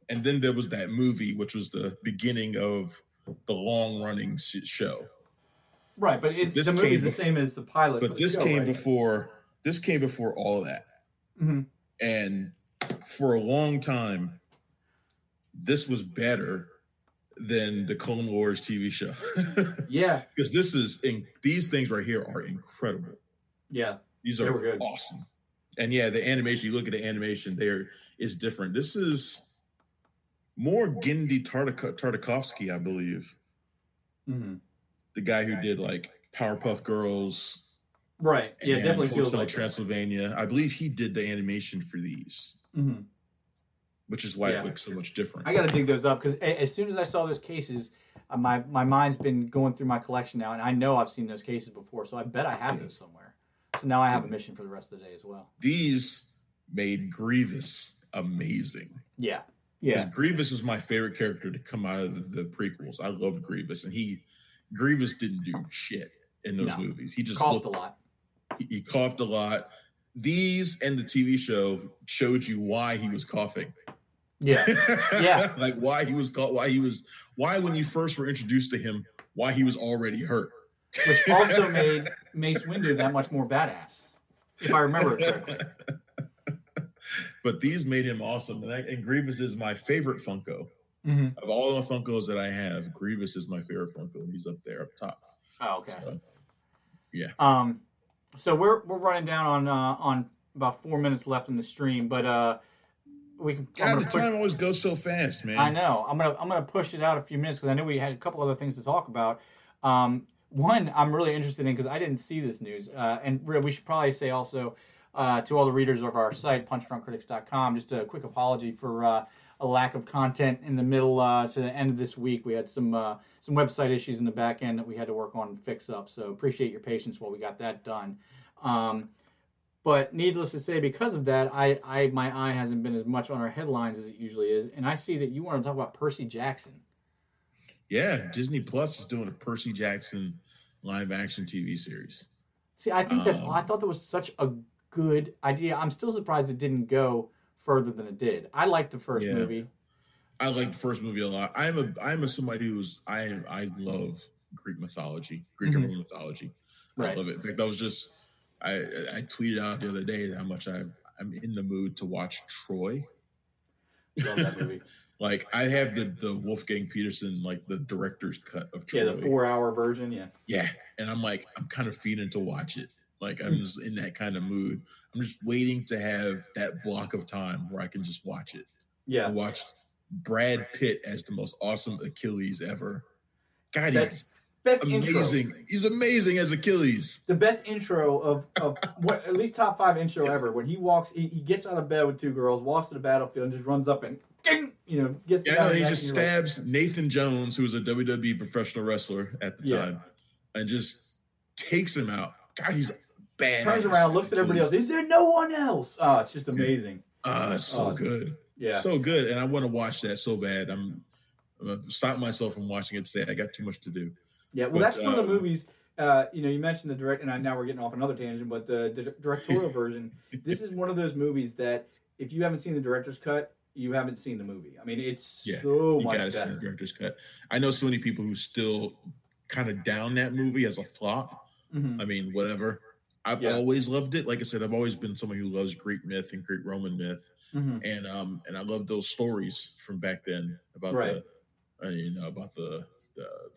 then there was that movie, which was the beginning of the long running show. Right, but the movie is the same as the pilot. But this came before. This came before all of that. Mm-hmm. And for a long time, this was better than the Clone Wars TV show. Yeah, because these things right here are incredible. Yeah, these are awesome. And yeah, the animation. You look at the animation; there is different. This is more Genndy Tartakovsky, I believe. Mm-hmm. The guy who did like Powerpuff Girls. Right. Yeah, definitely feels Hotel like Transylvania. That. I believe he did the animation for these, which is why it looks so much different. I got to dig those up because as soon as I saw those cases, my mind's been going through my collection now, and I know I've seen those cases before, so I bet I have those somewhere. So now I have a mission for the rest of the day as well. These made Grievous amazing. Yeah. Grievous was my favorite character to come out of the prequels. I loved Grievous, and Grievous didn't do shit in those movies. He just coughed a lot. He coughed a lot. These and the TV show showed you why he was coughing. Yeah. Yeah. Like why he was why when you first were introduced to him, why he was already hurt. Which also made Mace Windu that much more badass, if I remember it correctly. But these made him awesome. And Grievous is my favorite Funko. Mm-hmm. Of all the Funkos that I have, Grievous is my favorite Funko. He's up there, up top. Oh, okay. So, yeah. So we're running down on about 4 minutes left in the stream, but we can. God, the time always goes so fast, man. I know. I'm gonna push it out a few minutes because I know we had a couple other things to talk about. One I'm really interested in because I didn't see this news, and we should probably say also to all the readers of our site punchfrontcritics.com, just a quick apology for a lack of content in the middle to the end of this week. We had some website issues in the back end that we had to work on and fix up. So appreciate your patience while we got that done. But needless to say, because of that, my eye hasn't been as much on our headlines as it usually is. And I see that you want to talk about Percy Jackson. Yeah, Disney Plus is doing a Percy Jackson live action TV series. See, I think I thought that was such a good idea. I'm still surprised it didn't go further than it did. I liked the first movie. I liked the fired movie a lot. I'm somebody who's I love Greek mythology, Greek and Roman mythology. Right. I love it. In fact, I tweeted out the other day how much I'm in the mood to watch Troy. Love that movie. Like I have the Wolfgang Peterson, like the director's cut of Troy. Yeah, the 4-hour version. Yeah. Yeah, and I'm kind of feeding to watch it. Like I'm just in that kind of mood. I'm just waiting to have that block of time where I can just watch it. Yeah. I watched Brad Pitt as the most awesome Achilles ever. God, he's best amazing. Intro. He's amazing as Achilles. The best intro of what, at least top 5 intro ever. When he walks, he gets out of bed with 2 girls, walks to the battlefield, and just runs up and gets. Yeah, and he just stabs Nathan Jones, who was a WWE professional wrestler at the time, and just takes him out. God, he's bad. Turns around, looks at everybody else. Is there no one else? Oh, it's just amazing. It's so good. Yeah, so good, and I want to watch that so bad. I'm gonna stop myself from watching it today. I got too much to do. Yeah, well, that's one of the movies. You mentioned the direct, and now we're getting off another tangent, but the directorial version. This is one of those movies that if you haven't seen the director's cut, you haven't seen the movie. I mean, it's so much better. You gotta see the director's cut. I know so many people who still kind of down that movie as a flop. Mm-hmm. I mean, whatever. I've always loved it. Like I said, I've always been someone who loves Greek myth and Greek Roman myth, and I love those stories from back then about about the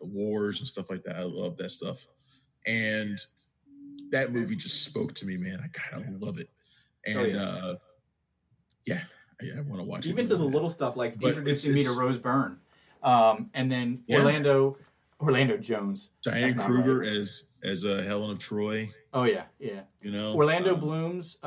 wars and stuff like that. I love that stuff, and that movie just spoke to me, man. I kind of love it, and I want to watch it. Even to the little stuff like introducing me to Rose Byrne, and then Orlando Jones, Diane Kruger as Helen of Troy. Oh yeah. You know, Orlando Bloom's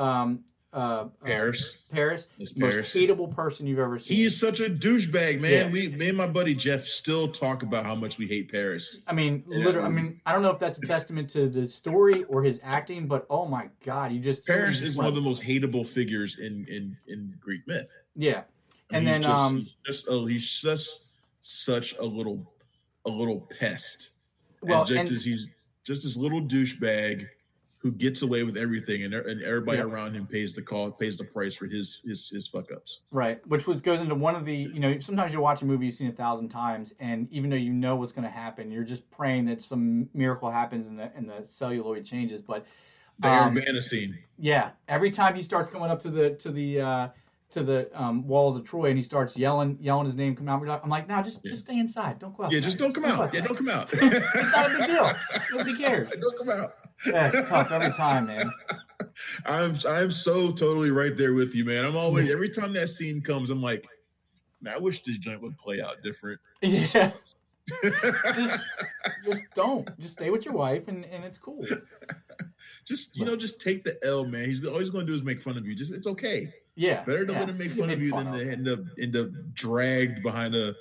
Paris. It's most Paris. hateable person you've ever seen. He is such a douchebag, man. Yeah. Me and my buddy Jeff still talk about how much we hate Paris. I mean, literally. I mean, I don't know if that's a testament to the story or his acting, but oh my God, you just Paris is one of the most hateable figures in Greek myth. Yeah, I and mean, then he's just such a little pest. Well, he's just this little douchebag who gets away with everything, and everybody around him pays the price for his fuck ups. Right, which goes into one of the, sometimes you'll watch a movie you've seen 1,000 times, and even though you know what's going to happen, you're just praying that some miracle happens and the celluloid changes. But the Urbana scene. Yeah, every time he starts coming up to the walls of Troy and he starts yelling his name, come out. I'm like, no, just stay inside. Don't go out. Yeah, just don't come out. Yeah, don't come out. It's not a big deal. Nobody cares. Don't come out. Yeah, it's tough every time, man. I'm so totally right there with you, man. I'm always every time that scene comes, I'm like, man, I wish this joint would play out different. Yeah. just don't. Just stay with your wife and it's cool. Just take the L, man. All he's gonna do is make fun of you. It's okay. Yeah. Better to let him make fun of you than to end up dragged behind a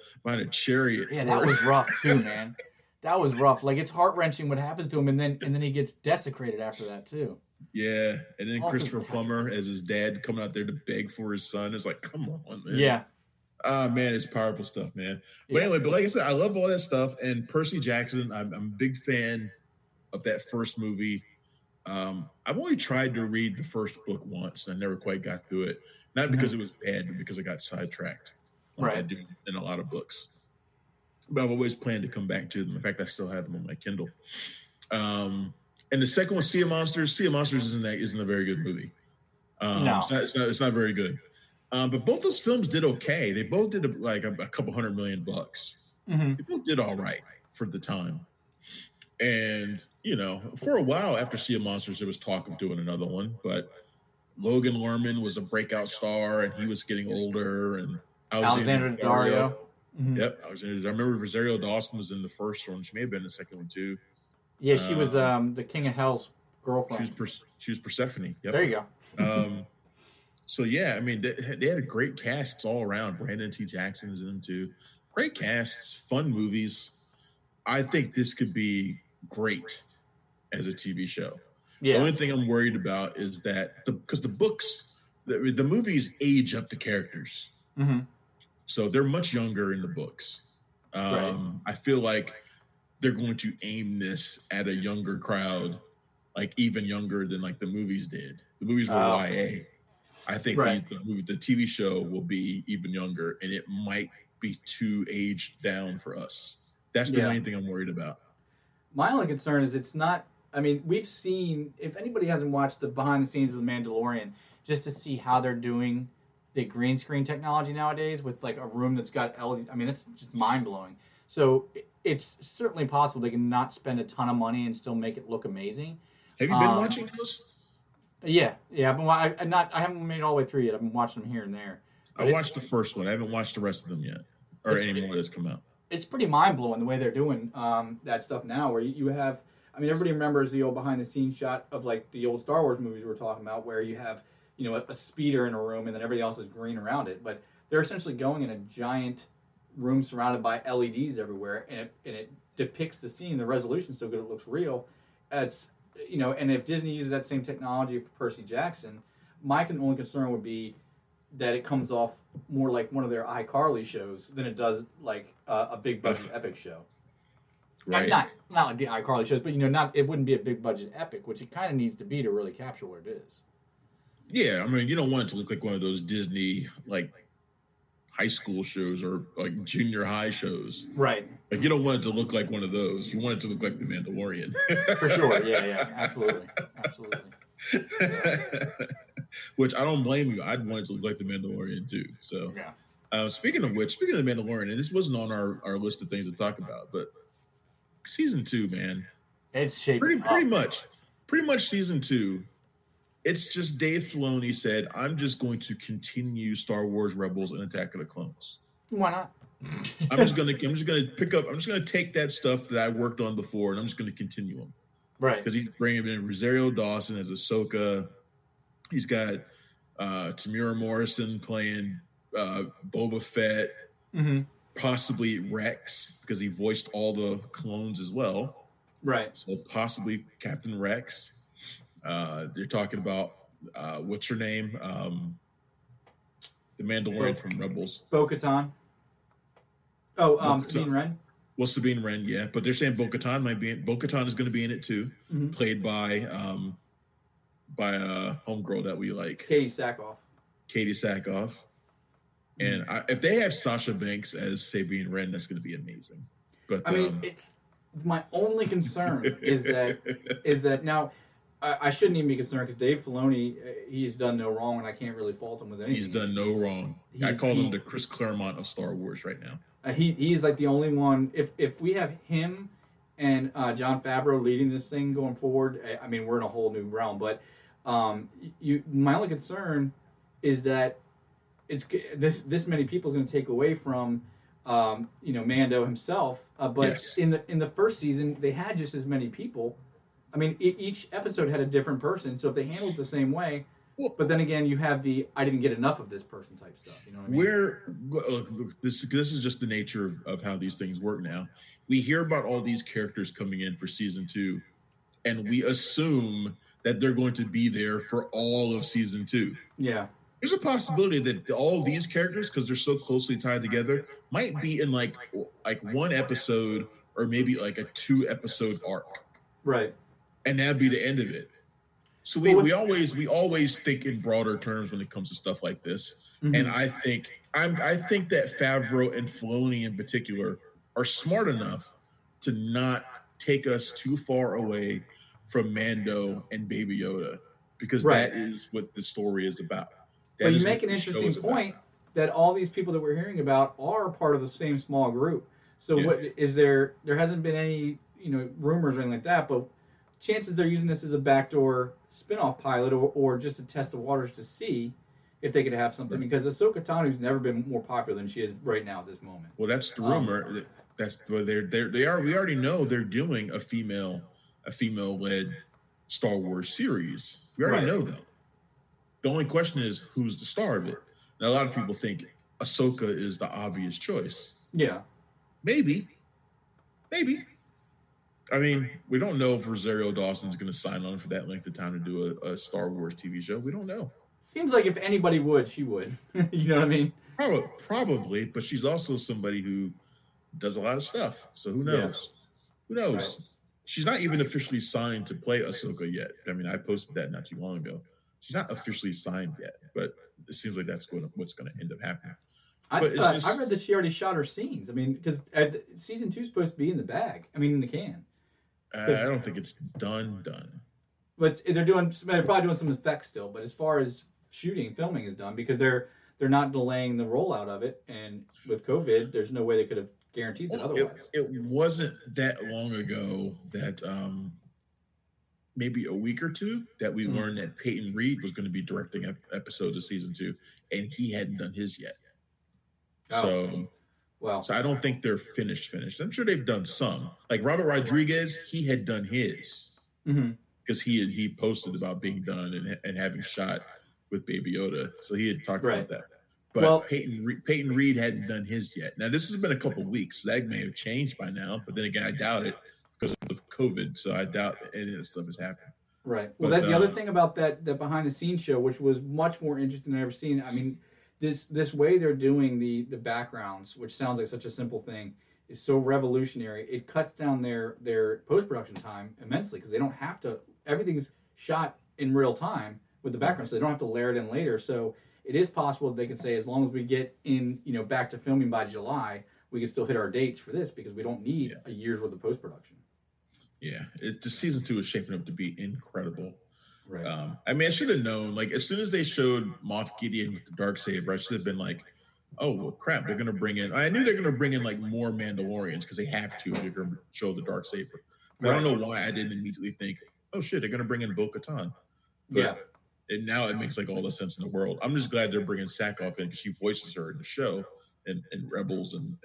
chariot. Yeah, that was rough too, man. That was rough. Like, it's heart-wrenching what happens to him, and then he gets desecrated after that too. Yeah, and then Christopher Plummer as his dad coming out there to beg for his son. It's like, come on, man. Yeah. Man, it's powerful stuff, man. But anyway, like I said, I love all that stuff. And Percy Jackson, I'm a big fan of that first movie. I've only tried to read the first book once, and I never quite got through it. Not because it was bad, but because I got sidetracked, like I do in a lot of books. But I've always planned to come back to them. In fact, I still have them on my Kindle. And the second one, Sea of Monsters. Sea of Monsters isn't a very good movie. No. It's not very good. But both those films did okay. They both did a couple $100 million. Mm-hmm. They both did all right for the time. And, for a while after Sea of Monsters, there was talk of doing another one. But Logan Lerman was a breakout star, and he was getting older. And Alexander Daddario. Mm-hmm. Yep, I remember Rosario Dawson was in the first one. She may have been in the second one too. Yeah, she was the King of Hell's girlfriend. She was Persephone. Yep. There you go. So yeah, I mean, they had a great cast all around. Brandon T. Jackson was in them too. Great casts, fun movies. I think this could be great as a TV show. Yeah. The only thing I'm worried about is that because the books, the movies age up the characters. Mm-hmm. So they're much younger in the books. I feel like they're going to aim this at a younger crowd, like even younger than like the movies did. The movies were YA. I think the TV show will be even younger, and it might be too aged down for us. That's the main thing I'm worried about. My only concern is it's not. I mean, we've seen, if anybody hasn't watched the behind the scenes of The Mandalorian, just to see how they're doing the green screen technology nowadays with like a room that's got LED. I mean, it's just mind blowing. So it's certainly possible they can not spend a ton of money and still make it look amazing. Have you been watching those? Yeah. I haven't made it all the way through yet. I've been watching them here and there. I watched the first one. I haven't watched the rest of them yet, or any more that's come out. It's pretty mind blowing the way they're doing that stuff now. Where you have, I mean, everybody remembers the old behind the scenes shot of like the old Star Wars movies we were talking about, where you have a speeder in a room and then everything else is green around it. But they're essentially going in a giant room surrounded by LEDs everywhere, and it depicts the scene. The resolution's so good it looks real. It's and if Disney uses that same technology for Percy Jackson, my only concern would be that it comes off more like one of their iCarly shows than it does like a big budget epic show. Right. Not like the iCarly shows, but it wouldn't be a big budget epic, which it kind of needs to be to really capture what it is. Yeah, I mean, you don't want it to look like one of those Disney like high school shows or like junior high shows. Right. Like you don't want it to look like one of those. You want it to look like The Mandalorian. For sure. Yeah, absolutely. Which I don't blame you. I'd want it to look like The Mandalorian too. So speaking of The Mandalorian, and this wasn't on our list of things to talk about, but season 2, man. It's shaping pretty much season 2. It's just Dave Filoni said, I'm just going to continue Star Wars Rebels and Attack of the Clones. Why not? I'm just gonna take that stuff that I worked on before and I'm just gonna continue them. Right. Because he's bringing in Rosario Dawson as Ahsoka. He's got Tamura Morrison playing Boba Fett, possibly Rex, because he voiced all the clones as well. Right. So possibly Captain Rex. They're talking about what's her name? The Mandalorian from Rebels. Bo-Katan. Sabine Wren. Well, Sabine Wren, yeah, but they're saying Bo-Katan might be in. Bo-Katan is going to be in it too, played by a homegirl that we like, Katie Sackhoff. And if they have Sasha Banks as Sabine Wren, that's going to be amazing. But I mean, it's my only concern is that now I shouldn't even be concerned because Dave Filoni, he's done no wrong, and I can't really fault him with anything. He's done no wrong. I call him the Chris Claremont of Star Wars right now. He's like the only one. If we have him and Jon Favreau leading this thing going forward, I mean, we're in a whole new realm. But my only concern is that it's this many people is going to take away from Mando himself. But yes. in the first season, they had just as many people. I mean, each episode had a different person. So if they handled it the same way. But then again, you have I didn't get enough of this person type stuff. You know what I mean? This is just the nature of how these things work now. We hear about all these characters coming in for season 2, and we assume that they're going to be there for all of season 2. Yeah. There's a possibility that all these characters, because they're so closely tied together, might be in like one episode or maybe like a 2-episode arc. Right. And that'd be the end of it. So we always think in broader terms when it comes to stuff like this, and I think that Favreau and Filoni in particular are smart enough to not take us too far away from Mando and Baby Yoda, because that is what the story is about. But you make an interesting point that all these people that we're hearing about are part of the same small group. So what is there? There hasn't been any rumors or anything like that, but chances they're using this as a backdoor spin-off pilot or just to test the waters to see if they could have something, because Ahsoka Tano's never been more popular than she is right now at this moment. Well, that's the rumor. That's where they are. We already know they're doing a female-led Star Wars series. We already know that. The only question is who's the star of it. Now, a lot of people think Ahsoka is the obvious choice. Yeah. Maybe. I mean, we don't know if Rosario Dawson's going to sign on for that length of time to do a Star Wars TV show. We don't know. Seems like if anybody would, she would. You know what I mean? Probably, but she's also somebody who does a lot of stuff. So who knows? Yeah. Who knows? Right. She's not even officially signed to play Ahsoka yet. I mean, I posted that not too long ago. She's not officially signed yet, but it seems like that's what's going to end up happening. I read that she already shot her scenes. I mean, because season 2 is supposed to be in the bag. I mean, in the can. I don't think it's done. But they're probably doing some effects still. But as far as filming is done, because they're not delaying the rollout of it, and with COVID, there's no way they could have guaranteed that otherwise. It wasn't that long ago that maybe a week or two that we learned that Peyton Reed was going to be directing episodes of season 2, and he hadn't done his yet. So I don't think they're finished. I'm sure they've done some. Like Robert Rodriguez, he had done his because he posted about being done and having shot with Baby Yoda, so he had talked about that. But Peyton Reed hadn't done his yet. Now this has been a couple of weeks. So that may have changed by now, but then again, I doubt it because of COVID. So I doubt any of this stuff has happened. Right. Well, that's the other thing about that behind the scenes show, which was much more interesting than I've ever seen. I mean, this way they're doing the backgrounds, which sounds like such a simple thing, is so revolutionary. It cuts down their post-production time immensely because they don't have to. Everything's shot in real time with the background, so they don't have to layer it in later. So it is possible that they can say, as long as we get in, back to filming by July, we can still hit our dates for this because we don't need a year's worth of post-production. Yeah, the season 2 is shaping up to be incredible. Right. I mean, I should have known. Like, as soon as they showed Moff Gideon with the Darksaber, I should have been like, "Oh, well, crap! They're going to bring in." I knew they're going to bring in like more Mandalorians because they have to. They're going to show the Darksaber. But I don't know why I didn't immediately think, "Oh shit, they're going to bring in Bo-Katan." And now it makes like all the sense in the world. I'm just glad they're bringing Sackhoff in because she voices her in the show and Rebels and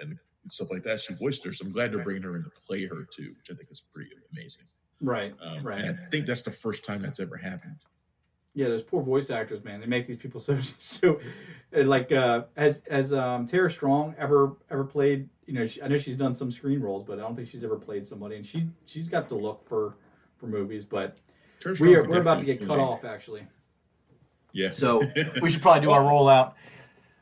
stuff like that. She voiced her, so I'm glad they're bringing her in to play her too, which I think is pretty amazing. Right. And I think that's the first time that's ever happened. Yeah, those poor voice actors, man. They make these people so like has Tara Strong ever played? You know, I know she's done some screen roles, but I don't think she's ever played somebody. And she's got the look for movies, but we're about to get cut off actually. Yeah. So we should probably do our rollout.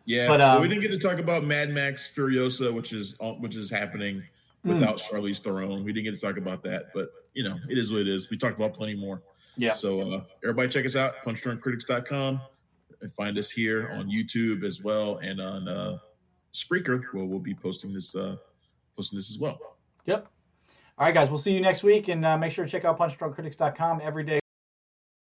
Yeah, but we didn't get to talk about Mad Max Furiosa, which is happening without Charlize Theron. We didn't get to talk about that, but you know, it is what it is. We talked about plenty more. Yeah. So everybody check us out, punchdrunkcritics.com, and find us here on YouTube as well, and on Spreaker, where we'll be posting this as well. Yep. All right, guys, we'll see you next week, and make sure to check out punchdrunkcritics.com every day.